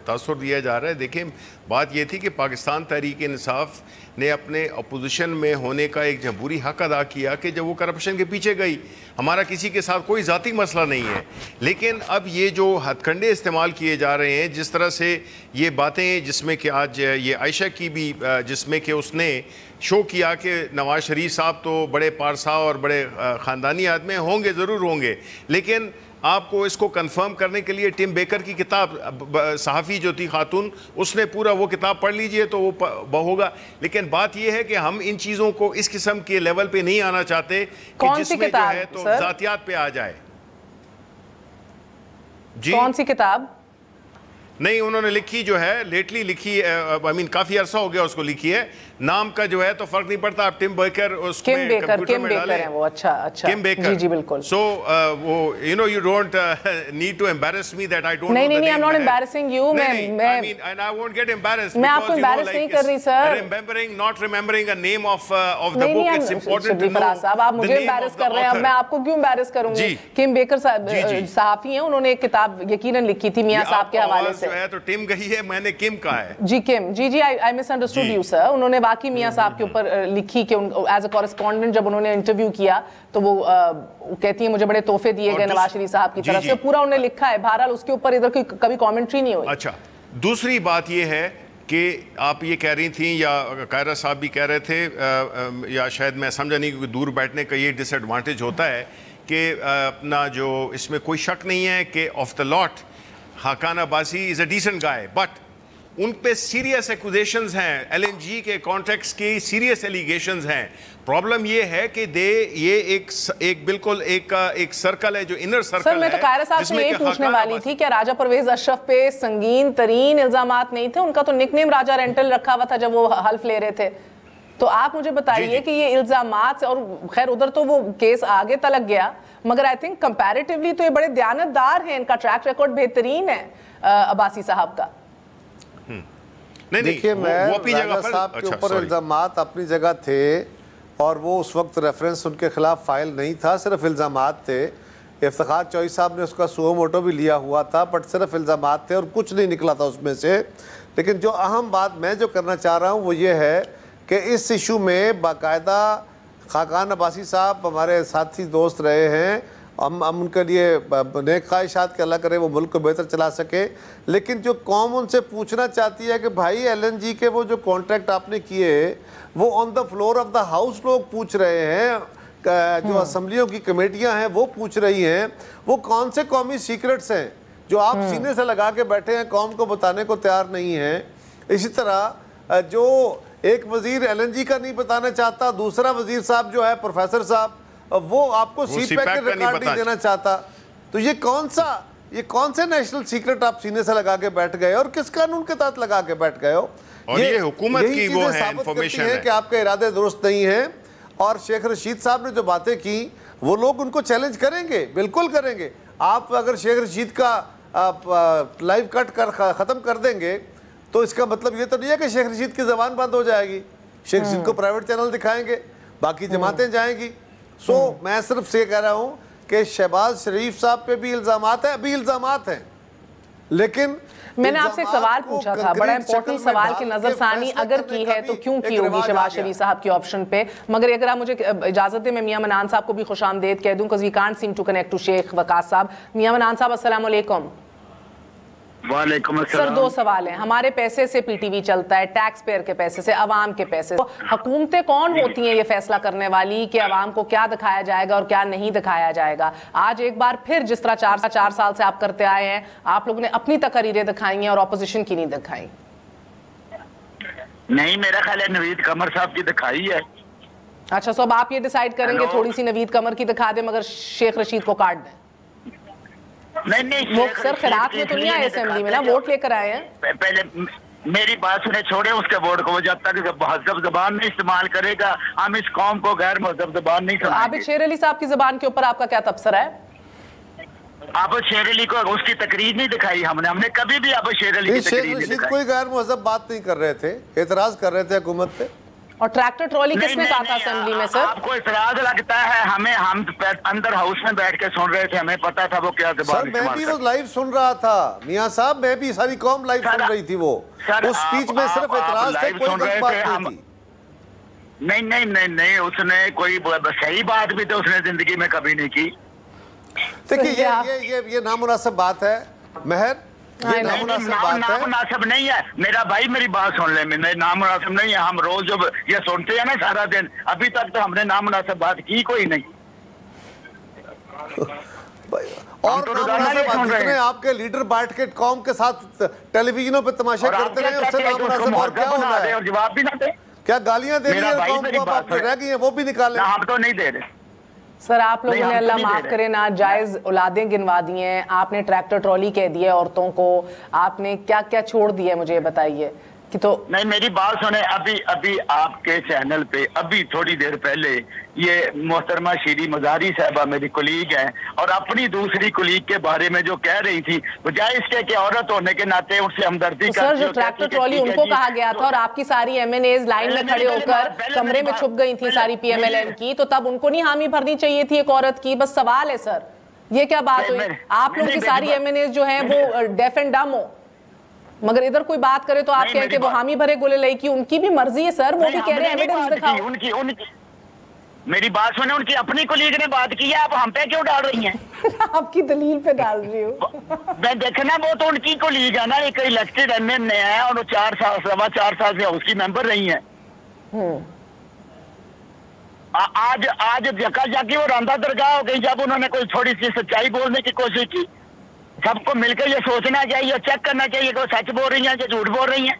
तासुर दिया जा रहा है, देखें बात ये थी कि पाकिस्तान तहरीक इंसाफ ने अपने अपोजिशन में होने का एक जमहूरी हक अदा किया कि जब वो करप्शन के पीछे गई। हमारा किसी के साथ कोई ज़ाती मसला नहीं है, लेकिन अब ये जो हथकंडे इस्तेमाल किए जा रहे हैं, जिस तरह से ये बातें, जिसमें कि आज ये आयशा की भी, जिसमें कि उसने शो किया कि नवाज शरीफ साहब तो बड़े पारसा और बड़े ख़ानदानी आदमी होंगे, ज़रूर होंगे, लेकिन आपको इसको कंफर्म करने के लिए टिम बेकर की किताब, सहाफ़ी जो थी खातून, उसने पूरा वो किताब पढ़ लीजिए तो वो होगा। लेकिन बात यह है कि हम इन चीज़ों को इस किस्म के लेवल पे नहीं आना चाहते कि जिसमें जो है तो जातियात पे आ जाए। जी, कौन सी किताब? नहीं, उन्होंने लिखी जो है, लेटली लिखी, आई मीन काफ़ी अरसा हो गया उसको लिखी है, नाम का जो है तो फर्क नहीं पड़ता। आप टिम बेकर उसमें कंप्यूटर में डालें, वो अच्छा किम बेकर, जी बिल्कुल। सो वो you don't need to embarrass me that I don't know the name. नहीं, I am not embarrassing you. मैं I mean and I won't get embarrassed, मैं आपको एम्बैरेस नहीं कर रही sir. Remembering, not remembering a name of the book, it's important to know. साहब, आप मुझे एम्बैरेस कर रहे हैं, अब मैं आपको क्यों एम्बैरेस करूंगी? किम बेकर सहाफी हैं, उन्होंने एक किताब यकीनन लिखी थी मियां साहब के हवाले से। जो है तो टिम गई है, मैंने किम कहा है। जी किम, जी आई मिसअंडरस्टूड यू सर। उन्होंने वाकई मियां साहब के ऊपर लिखी कि एज अ कॉरेस्पॉन्डेंट जब उन्होंने इंटरव्यू किया तो वो कहती है मुझे बड़े तोहफे दिए गए नवाज शरीफ साहब की तरफ से, पूरा उन्होंने लिखा है। बहरहाल उसके ऊपर इधर कभी कमेंट्री नहीं हुई। अच्छा, दूसरी बात ये है कि आप ये कह रही थी या कायरा साहब भी कह रहे थे, या शायद मैं समझा नहीं, क्योंकि दूर बैठने का ये डिसएडवांटेज होता है कि अपना जो, इसमें कोई शक नहीं है कि of the lot Khaqan Abbasi is a decent guy, but उन पे सीरियस एक्यूजेशंस हैं, LNG के कॉन्ट्रैक्ट्स की सीरियस एलिगेशंस हैं। प्रॉब्लम ये है कि ये एक बिल्कुल एक सर्कल है जो इनर सर्कल है। सर, मैं तो कायरा साहब से यही पूछने वाली थी, क्या राजा परवेज अशरफ पे संगीन तरीन इल्जामात नहीं थे? उनका तो निकनेम राजा रेंटल रखा हुआ था जब वो हल्फ ले रहे थे। तो आप मुझे बताइए कि ये इल्जामात, और खैर उधर तो वो केस आगे तलक गया, मगर आई थिंक कंपैरेटिवली तो ये बड़े दयानतदार हैं, इनका ट्रैक रिकॉर्ड बेहतरीन है अब्बासी साहब का। देखिए, मैं राजा साहब के ऊपर इल्जामात अपनी जगह थे और वो उस वक्त रेफरेंस उनके खिलाफ फाइल नहीं था, सिर्फ इल्जामात थे। इफ्तिखार चौधरी साहब ने उसका सुओ मोटो भी लिया हुआ था, बट सिर्फ इल्जामात थे और कुछ नहीं निकला था उसमें से। लेकिन जो अहम बात मैं जो करना चाह रहा हूँ वो ये है कि इस इशू में बाकायदा खाकान अब्बासी साहब हमारे साथी दोस्त रहे हैं, हम उनके लिए नेक ख्वाहिशात के अल्लाह करे वो मुल्क को बेहतर चला सके। लेकिन जो कौम उनसे पूछना चाहती है कि भाई LNG के वो जो कॉन्ट्रैक्ट आपने किए वो on the floor of the house लोग पूछ रहे हैं, जो असम्बलियों की कमेटियां हैं वो पूछ रही हैं, वो कौन से कौमी सीक्रेट्स हैं जो आप सीने से लगा के बैठे हैं, कौम को बताने को तैयार नहीं हैं। इसी तरह जो एक वजीर LNG का नहीं बताना चाहता, दूसरा वजीर साहब जो है प्रोफेसर साहब वो आपको सीपैक के रिकॉर्ड नहीं देना चाहता। तो ये कौन से नेशनल सीक्रेट आप सीने से लगा के बैठ गए और किस कानून के तहत लगा के बैठ गए हो? और ये हुकूमत की वो है इंफॉर्मेशन है कि आपके इरादे दुरुस्त नहीं है। और शेख रशीद साहब ने जो बातें की वो लोग उनको चैलेंज करेंगे, बिल्कुल करेंगे। आप अगर शेख रशीद का लाइव कट कर ख़त्म कर देंगे तो इसका मतलब ये तो नहीं है कि शेख रशीद की ज़बान बंद हो जाएगी। शेख रशीद को प्राइवेट चैनल दिखाएंगे, बाकी जमातें जाएंगी। मैं सिर्फ से कह रहा हूँ कि शहबाज शरीफ साहब पे भी इल्ज़ामात है, अभी इल्ज़ामात हैं, लेकिन मैंने आपसे एक सवाल पूछा था, बड़ा इंपॉर्टेंट सवाल की नजरसानी अगर की है तो क्यों की होगी शहबाज शरीफ साहब के ऑप्शन पे। मगर अगर आप मुझे इजाजत दें, मैं मियां मनान साहब को भी खुशामदीद कह दूं, we can't seem to connect to Sheikh Waqas साहब। मियां मनान साहब अस्सलाम वालेकुम। वालेकुम सर, दो सवाल हैं। हमारे पैसे से PTV चलता है, टैक्स पेयर के पैसे से, अवाम के पैसे से। हुकूमतें कौन होती हैं ये फैसला करने वाली कि अवाम को क्या दिखाया जाएगा और क्या नहीं दिखाया जाएगा? आज एक बार फिर जिस तरह 4 साल से आप करते आए हैं, आप लोगों ने अपनी तकरीरें दिखाई हैं और ऑपोजिशन की नहीं दिखाई। नहीं, मेरा ख्याल है नवीद कमर साहब की दिखाई है। अच्छा, तो अब आप ये डिसाइड करेंगे थोड़ी सी नवीद कमर की दिखा दे मगर शेख रशीद को काट दें? नहीं, वो सर खिलाफ में तो नहीं आए असेंबली में ना, वोट लेकर आए हैं। पहले मेरी बात सुने, छोड़े उसके वोट को। वो जब तक महज़ब ज़बान नहीं इस्तेमाल करेगा हम इस कौम को गैर महज़ब ज़बान नहीं सुनाएंगे। आबिद शेर अली साहब की ज़बान के ऊपर आपका क्या तबसरा है? आबिद शेर अली को उसकी तकरीर नहीं दिखाई हमने कभी भी आबिद शेर अली की तकरीर नहीं दिखाई। कोई गैर महज़ब बात नहीं कर रहे थे, एतराज कर रहे थे हुकूमत पे। और ट्रैक्टर ट्रॉली किसने कहा था असेंबली में सर? आपको इतराज लगता है? हम अंदर हाउस में बैठ के सुन रहे थे, हमें पता था वो क्या सर। मैं भी वो लाइव सुन रहा था मियां साहब, मैं भी, सारी कौम लाइव सुन रही थी। वो उस स्पीच में सिर्फ इतराज थे, कोई गलत बात नहीं थी। नहीं, उसने कोई सही बात भी तो उसने जिंदगी में कभी नहीं की। देखिए, ये नामुनासिब बात है महर, ये नामुनासिब नहीं है। मेरा भाई मेरी बात सुन ले, मेरे नामुनासिब नहीं है। हम रोज जब ये सुनते हैं ना सारा दिन, अभी तक तो हमने नामुनासिब बात की कोई नहीं। और जितने आपके लीडर बैठ के कौम के साथ टेलीविजनों पे तमाशे करते रहे, उससे नामुनासिब और क्या हो रहा है? और जवाब भी ना दे। क्या गालियां दे रही है कौम को? आप रह गई हैं वो भी निकालें। हम तो नहीं दे रहे सर। आप लोगों ने अल्लाह माफ करे ना जायज औलादें गिनवा दी हैं, आपने ट्रैक्टर ट्रॉली कह दिया औरतों को, आपने क्या क्या छोड़ दिया है मुझे ये बताइए कि। तो नहीं, मेरी बात सुने। अभी आपके चैनल पे अभी थोड़ी देर पहले ये मोहतरमा शीरी मजारी साहबा मेरी कुलीग हैं और अपनी दूसरी कुलीग के बारे में जो कह रही थी, बजाय इसके कि औरत होने के नाते उससे हमदर्दी का। सर, जो ट्रैक्टर ट्रॉली उनको कहा गया था और आपकी सारी MNAs लाइन में खड़े होकर कमरे में छुप गई थी सारी PMLN की, तो तब उनको नहीं हामी भरनी चाहिए थी एक औरत की? बस सवाल है सर, ये क्या बात हुई? आप लोग की सारी MNAs जो है वो डेफ एंड डम हो, मगर इधर कोई बात करे तो आप कहें कि वो हामी भरे गोले लाई की। उनकी भी मर्जी है सर, वो भी कह रहे हैं एविडेंस दिखाओ। उनकी मेरी बात सुने, उनकी अपनी कोलीग ने बात की है, आप हम पे क्यों डाल रही हैं? आपकी दलील पे डाल रही हूँ मैं देखना, वो तो उनकी कोलीग है ना, एक इलेक्टेड MNA है और वो 4 साल से उसकी मेंबर रही है। आज जका जाके वो रांदा दरगाह हो गई जब उन्होंने कोई थोड़ी सी सच्चाई बोलने की कोशिश की। सबको मिलकर ये सोचना चाहिए, चेक करना चाहिए कि वो सच बोल रही हैं या झूठ बोल रही हैं।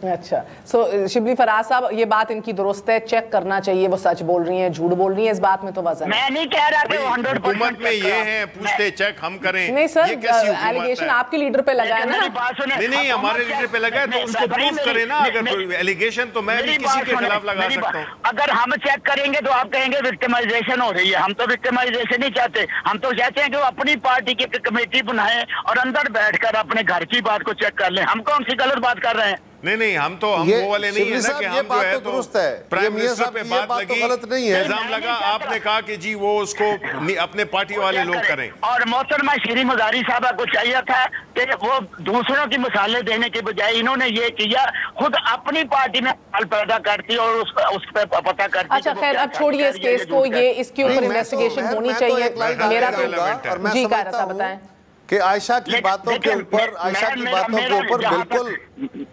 अच्छा, सो शिबली फराज साहब, ये बात इनकी दुरुस्त है, चेक करना चाहिए वो सच बोल रही हैं झूठ बोल रही हैं, इस बात में तो वजन मैं नहीं कह रहा कि 100% हुकूमत में ये है पूछते चेक हम करें। नहीं सर, ये कैसी हुकूमत एलिगेशन है? आपके लीडर पे लगा है ना। नहीं हमारे लीडर पे लगा है तो उसको प्रूफ करें ना। अगर एलिगेशन तो मैं भी किसी के खिलाफ लगा सकता हूँ। अगर हम चेक करेंगे तो आप कहेंगे विक्टिमाइजेशन हो रही है। हम तो विक्टिमाइजेशन नहीं चाहते, हम तो चाहते हैं कि वो अपनी पार्टी की कमेटी बनाए और अंदर बैठकर अपने घर की बात को चेक कर लें। हम कौन सी गलत बात कर रहे हैं? नहीं हम वो वाले नहीं है ना कि हम जो है दुरुस्त है, प्राइम मिनिस्टर पे बात लगी, गलत नहीं है, इल्जाम लगा, आपने कहा कि जी वो उसको अपने पार्टी वाले लोग करें। और मोहतरमा शीरी मज़ारी साहबा को चाहिए था कि वो दूसरों की मिसालें देने के बजाय इन्होंने ये किया, खुद अपनी पार्टी में सवाल पैदा करती और उस पर पता करती। अच्छा खैर, अब छोड़िए इस केस को, ये इसके ऊपर इन्वेस्टिगेशन होनी चाहिए। मेरा तो जी कायरा साहब बताएं कि आयशा की बातों के ऊपर बिल्कुल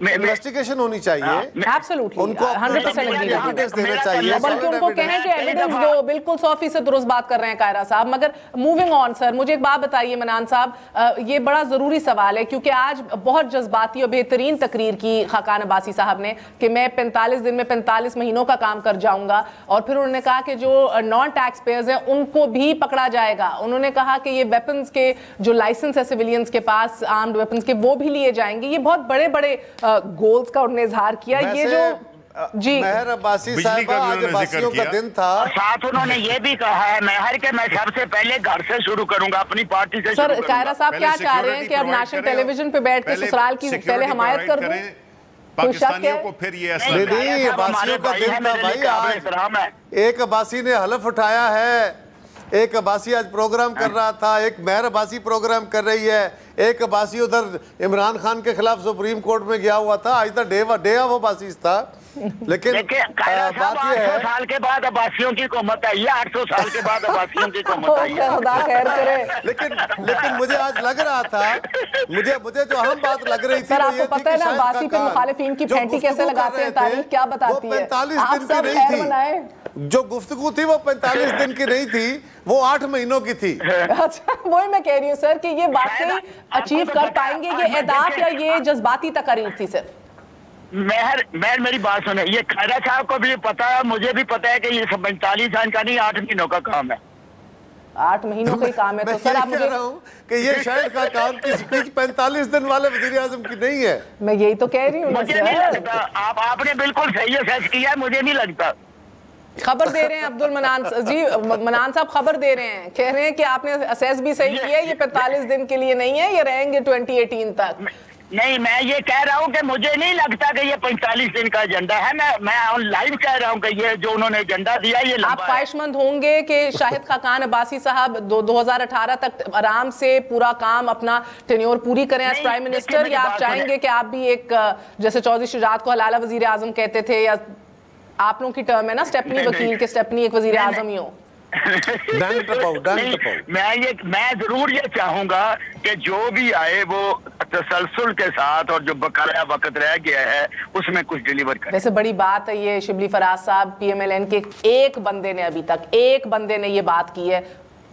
इन्वेस्टिगेशन होनी चाहिए। एब्सोल्युटली उनको 100% एविडेंस देना चाहिए, बल्कि उनको कहें कि एविडेंस दो। बिल्कुल 100% दुरुस्त बात कर रहे हैं कायरा साहब। मगर मूविंग ऑन सर, मुझे एक बात बताइए मनान साहब, ये बड़ा जरूरी सवाल है क्योंकि आज बहुत जज्बाती और बेहतरीन तकरीर की खाकान अब्बासी साहब ने कि मैं 45 दिन में 45 महीनों का काम कर जाऊंगा, और फिर उन्होंने कहा कि जो नॉन टैक्स पेयर्स हैं उनको भी पकड़ा जाएगा। उन्होंने कहा कि ये वेपन्स के जो लाइसेंस है सिविलियंस के पास, आर्म्ड वेपन्स के, वो भी लिए जाएंगे। ये बहुत बड़े बड़े गोल्स का उन्होंने इजहार किया। ये जो जी मेहर अब्बासी साहबा, आज अब्बासियों का दिन था, साथ उन्होंने ये भी कहा है मेहर के मैं सबसे पहले घर से शुरू करूंगा, अपनी पार्टी से। सर कायरा साहब क्या चाह रहे हैं कि अब नेशनल टेलीविजन पे बैठ के ससुराल की पहले हमायत कर दें पाकिस्तानियों को? फिर ये नहीं, अब्बासियों का दिन था भाई। आज एक अब्बासी ने हलफ उठाया है, एक अब्बासी आज प्रोग्राम कर रहा था, एक मेहर अब्बासी प्रोग्राम कर रही है, एक अब्बासी उधर इमरान खान के खिलाफ सुप्रीम कोर्ट में गया हुआ था। आज तक डे ऑफ अब्बासीज था। लेकिन बात यह है 800 साल के बाद अब्बासियों की हुकूमत आई है, 800 साल के बाद अब्बासियों की हुकूमत आई है। खुदा खैर करे। लेकिन मुझे आज लग रहा था, मुझे जो अहम बात लग रही थी, सर आपको पता है ना अब्बासी पे मुखालिफिन की फेंटी कैसे लगाते हैं, तारीख क्या बताती है? 45 दिन की नहीं थी, जो गुफ्तगू थी वो 45 दिन की नहीं थी, वो 8 महीनों की थी। अच्छा, वही मैं कह रही हूँ सर कि ये बातें अचीव कर पाएंगे, ये एहदाफ या ये जज्बाती तकरीर थी सर? मेहर मेरी बात सुने, ये खैरा साहब को भी पता है, मुझे भी पता है कि ये 45 साल का नहीं 8 महीनों का काम है। 8 महीनों का ही काम है। तो सर आप मुझे कि ये शायद का काम की स्पीच 45 दिन वाले वज़ीर आज़म की नहीं है। मैं यही तो कह रही हूँ। मुझे नहीं लगता, आपने बिल्कुल सही असेस किया है, मुझे नहीं लगता। खबर दे रहे हैं अब्दुल मनान जी, मनान साहब खबर दे रहे हैं, कह रहे हैं कि आपने असेस भी सही किया है, ये 45 दिन के लिए नहीं है, ये रहेंगे 2018 तक। नहीं, मैं ये कह रहा हूँ कि मुझे नहीं लगता कि ये 45 दिन का एजेंडा है। मैं लाइव कह रहा हूँ कि ये जो उन्होंने एजेंडा दिया ये आप ख्वाहिशमंद होंगे कि शाहिद खाकान अब्बासी साहब 2018 तक आराम से पूरा काम अपना टेन्योर पूरी करें एज प्राइम मिनिस्टर, या आप चाहेंगे कि आप भी एक जैसे चौधरी शुजात को हलाला वजीर आजम कहते थे, या आप लोगों की टर्म है ना स्टेपनी वकील के, स्टेपनी एक वजीर आजम ही हो? मैं जरूर ये चाहूंगा कि जो भी आए वो तसलसल के साथ और जो बकाया वक्त रह गया है उसमें कुछ डिलीवर करे। वैसे बड़ी बात है ये, शिबली फराज साहब PMLN के एक बंदे ने, अभी तक एक बंदे ने ये बात की है,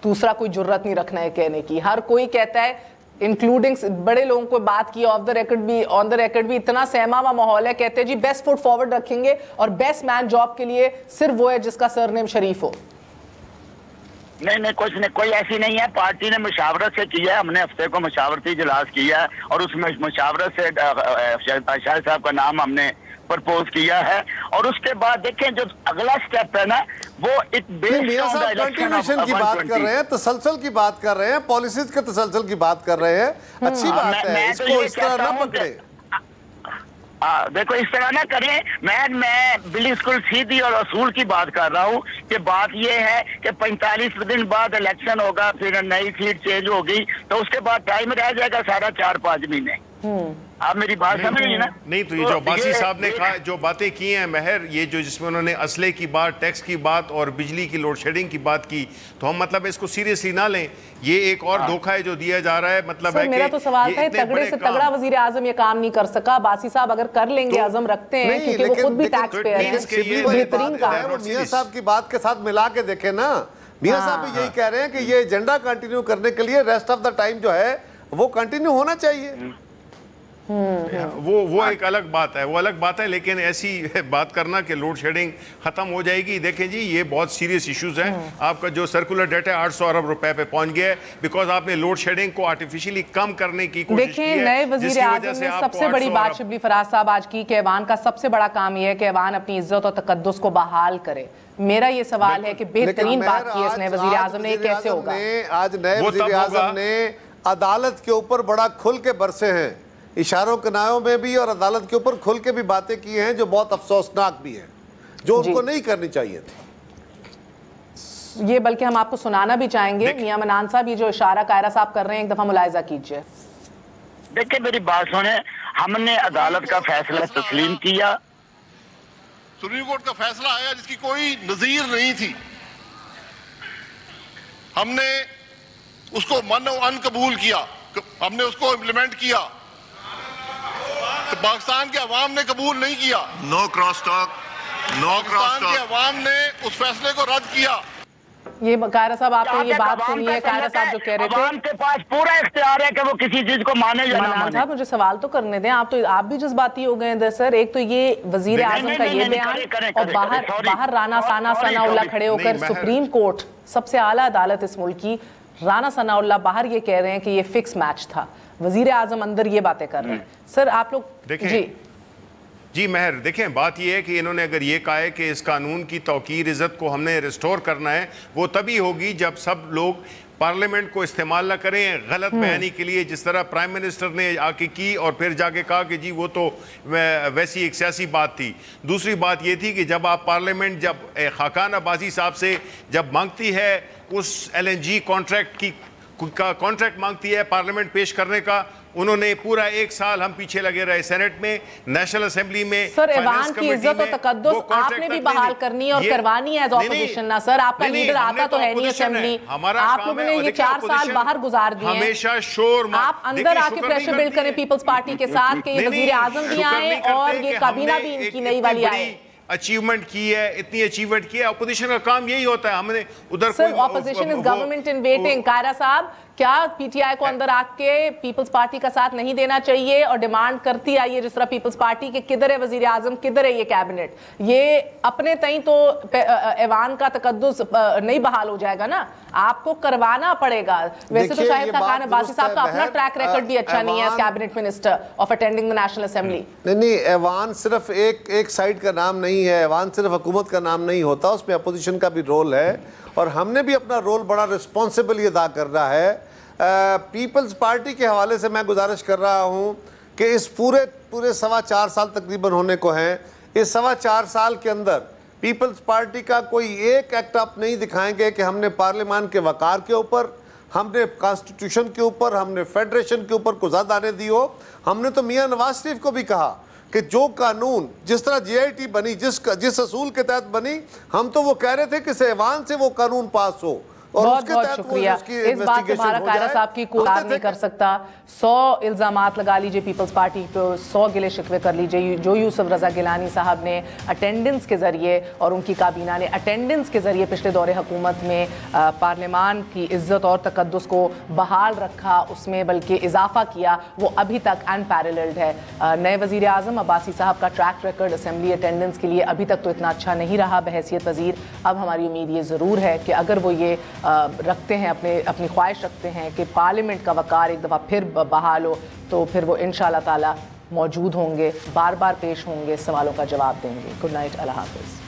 दूसरा कोई जुर्रत नहीं रखना है कहने की। हर कोई कहता है, इंक्लूडिंग बड़े लोगों को बात की, of the record, on the record भी इतना सहमा हुआ माहौल है, कहते हैं जी बेस्ट फुट फॉरवर्ड रखेंगे और बेस्ट मैन जॉब के लिए सिर्फ वो है जिसका सरनेम शरीफ हो। नहीं, कुछ नहीं, कोई ऐसी नहीं है। पार्टी ने मुशावरत से किया है, हमने हफ्ते को मुशावरती इजलास किया है और उसमें मुशावरत से शाहिद साहब का नाम हमने प्रपोज किया है। और उसके बाद देखें जो अगला स्टेप है ना, वो एक कंटिन्यूएशन की बात कर रहे हैं, तसलसल की बात कर रहे हैं, पॉलिसीज के तसलसल की बात कर रहे हैं। अच्छी बात है, इसको इस तरह ना पकड़े। देखो इस तरह ना करें। मैं बिल्कुल सीधी और असूल की बात कर रहा हूँ कि बात ये है कि 45 दिन बाद इलेक्शन होगा, फिर नई सीट चेंज होगी, तो उसके बाद टाइम रह जाएगा सारा 4-5 महीने। आप मेरी बात समझ रही ना? नहीं तो ये जो अब्बासी साहब ने कहा, जो बातें की हैं मेहर, ये जो जिसमें उन्होंने असले की बात, टैक्स की बात और बिजली की लोड शेडिंग की बात की, तो हम मतलब इसको सीरियसली ना लें। ये एक और धोखा है जो दिया जा रहा है। मतलब है मेरा तो सवाल था, तगड़े से तगड़ा वजीर आजम ये काम नहीं कर सका। अब्बासी साहब अगर कर लेंगे, आजम रखते हैं क्योंकि वो खुद भी टैक्स पेयर हैं, बेहतरीन काम है। मियां साहब की बात के साथ मिला के देखें ना, मियां साहब भी यही कह रहे हैं कि ये एजेंडा कंटिन्यू करने के लिए रेस्ट ऑफ द टाइम जो है वो कंटिन्यू होना चाहिए। वो एक अलग बात है, वो अलग बात है। लेकिन ऐसी बात करना कि लोड शेडिंग खत्म हो जाएगी, देखें जी ये बहुत सीरियस इश्यूज हैं। आपका जो सर्कुलर डेट है 800 अरब रुपए पे पहुंच गया है, बिकॉज आपने लोड शेडिंग को आर्टिफिशियली कम करने की कोशिश की है। नए वजीर आज़म ने सबसे बड़ी बात शिबली फराज साहब आज की कि ऐवान का सबसे बड़ा काम यह है कि ऐवान अपनी इज्जत और तकद्दुस को बहाल करे। मेरा ये सवाल है कि बेहतरीन बात की है नए वजीर आज़म ने, कैसे होगा? आज नए वजीर आज़म ने अदालत के ऊपर बड़ा खुल के बरसे हैं, इशारों कनायों में भी और अदालत के ऊपर खुल के भी बातें की हैं जो बहुत अफसोसनाक भी हैं, जो उनको नहीं करनी चाहिए थी। ये बल्कि हम आपको सुनाना भी चाहेंगे। मियां मनान साहब, ये जो इशारा कायरा साहब कर रहे हैं, एक दफा मुलाहिजा कीजिए। देखिए मेरी बात सुने, हमने अदालत का फैसला तस्लीम किया। सुप्रीम कोर्ट का फैसला आया जिसकी कोई नजीर नहीं थी, हमने उसको मन अनकबूल किया, हमने उसको इम्प्लीमेंट किया, तो पाकिस्तान के अवाम ने कबूल नहीं किया। No cross talk, no cross Pakistan के टॉक। अवाम ने उस फैसले को रद्द किया। ये कायरा साहब आपने ये बात सुनी है, कायरा साहब जो कह रहे थे, अवाम के पास पूरा इख्तियार है कि वो किसी चीज को माने या ना मनान माने। साहब मुझे सवाल तो करने दें, आप भी जज्बाती हो गए हैं सर। एक तो ये वजीर आजम का ये बयान और बाहर राना सनाउल्लाह खड़े होकर सुप्रीम कोर्ट सबसे आला अदालत इस मुल्क की, राना सनाउल्लाह बाहर ये कह रहे हैं कि ये फिक्स मैच था, वजीर आजम अंदर ये बातें कर रहे हैं। सर आप लोग देखें जी महर, देखें बात यह है कि इन्होंने अगर ये कहा है कि इस कानून की तौकीर इज़्ज़त को हमने रिस्टोर करना है, वो तभी होगी जब सब लोग पार्लियामेंट को इस्तेमाल ना करें गलत बयानी के लिए, जिस तरह प्राइम मिनिस्टर ने आके की और फिर जाके कहा कि जी वो तो वैसी एक सियासी बात थी। दूसरी बात ये थी कि जब आप पार्लियामेंट जब खाकान अब्बासी साहब से जब मांगती है उस LNG कॉन्ट्रैक्ट का कॉन्ट्रैक्ट मांगती है पार्लियामेंट पेश करने का, उन्होंने पूरा 1 साल हम पीछे लगे रहे, सेनेट में, नेशनल असेंबली में। सर ऐवान की इज्जत और तकद्दुस आपने भी बहाल करनी है और करवानी है एज ऑपोजिशन ना सर। आपका लीडर आता तो है नहीं असेंबली, आप लोगों ने ये 4 साल बाहर गुजार दिए, हमेशा शोर आप अंदर आके प्रेशर बिल्ड करें पीपल्स पार्टी के साथ कि ये वजीर आजम भी आए और ये काबीना भी इनकी नई वाली आए। अचीवमेंट की है, इतनी अचीवमेंट की है। अपोजिशन का काम यही होता है, हमने उधर sir opposition is government in waiting. Kaira साहब, क्या पीटीआई को अंदर आके पीपल्स पार्टी का साथ नहीं देना चाहिए और डिमांड करती आई है जिस तरह पीपल्स पार्टी के किधर है वजीर आजम, किधर है ये कैबिनेट? ये अपने तई तो ऐवान का तकद्दुस नहीं बहाल हो जाएगा ना, आपको करवाना पड़ेगा। वैसे तो शाहिद खाकान अब्बासी साहब का अपना ट्रैक रिकॉर्ड भी अच्छा नहीं है as cabinet minister of attending the national assembly. नहीं, ऐवान सिर्फ एक साइड का नाम नहीं है, ऐवान सिर्फ हुकूमत का नाम नहीं होता, उसमें अपोजिशन का भी रोल है और हमने भी अपना रोल बड़ा रिस्पॉन्सिबली अदा करना है। पीपल्स पार्टी के हवाले से मैं गुजारिश कर रहा हूँ कि इस पूरे 4.25 साल तकरीबन होने को हैं, इस 4.25 साल के अंदर पीपल्स पार्टी का कोई एक एक्ट आप नहीं दिखाएंगे कि हमने पार्लियामान के वकार के ऊपर, हमने कॉन्स्टिट्यूशन के ऊपर, हमने फेडरेशन के ऊपर कुज़ाद आने दी हो। हमने तो मियाँ नवाज शरीफ को भी कहा कि जो कानून जिस तरह JIT बनी, जिस असूल के तहत बनी, हम तो वो कह रहे थे कि ऐवान से वो कानून पास हो और बहुत उसके बहुत तहत शुक्रिया। इस बात से हमारा कायरा साहब की कोई नहीं कर सकता। 100 इल्जामात लगा लीजिए पीपल्स पार्टी पे, 100 गिले शिकवे कर लीजिए। जो यूसुफ रजा गिलानी साहब ने अटेंडेंस के जरिए और उनकी काबीना ने अटेंडेंस के जरिए पिछले दौरे हुकूमत में पार्लियामान की इज्जत और तकद्दुस को बहाल रखा, उसमें बल्कि इजाफा किया, वो अभी तक अनपैरेलल्ड है। नए वजीर आजम अब्बासी साहब का ट्रैक रिकॉर्ड असेंबली अटेंडेंस के लिए अभी तक तो इतना अच्छा नहीं रहा बहैसियत वजीर। अब हमारी उम्मीद ये ज़रूर है कि अगर वो ये रखते हैं, अपनी ख्वाहिश रखते हैं कि पार्लियामेंट का वकार एक दफ़ा फिर बहाल हो, तो फिर वो इंशाअल्लाह ताला मौजूद होंगे, बार बार पेश होंगे, सवालों का जवाब देंगे। गुड नाइट, अल्लाह हाफ़िज़।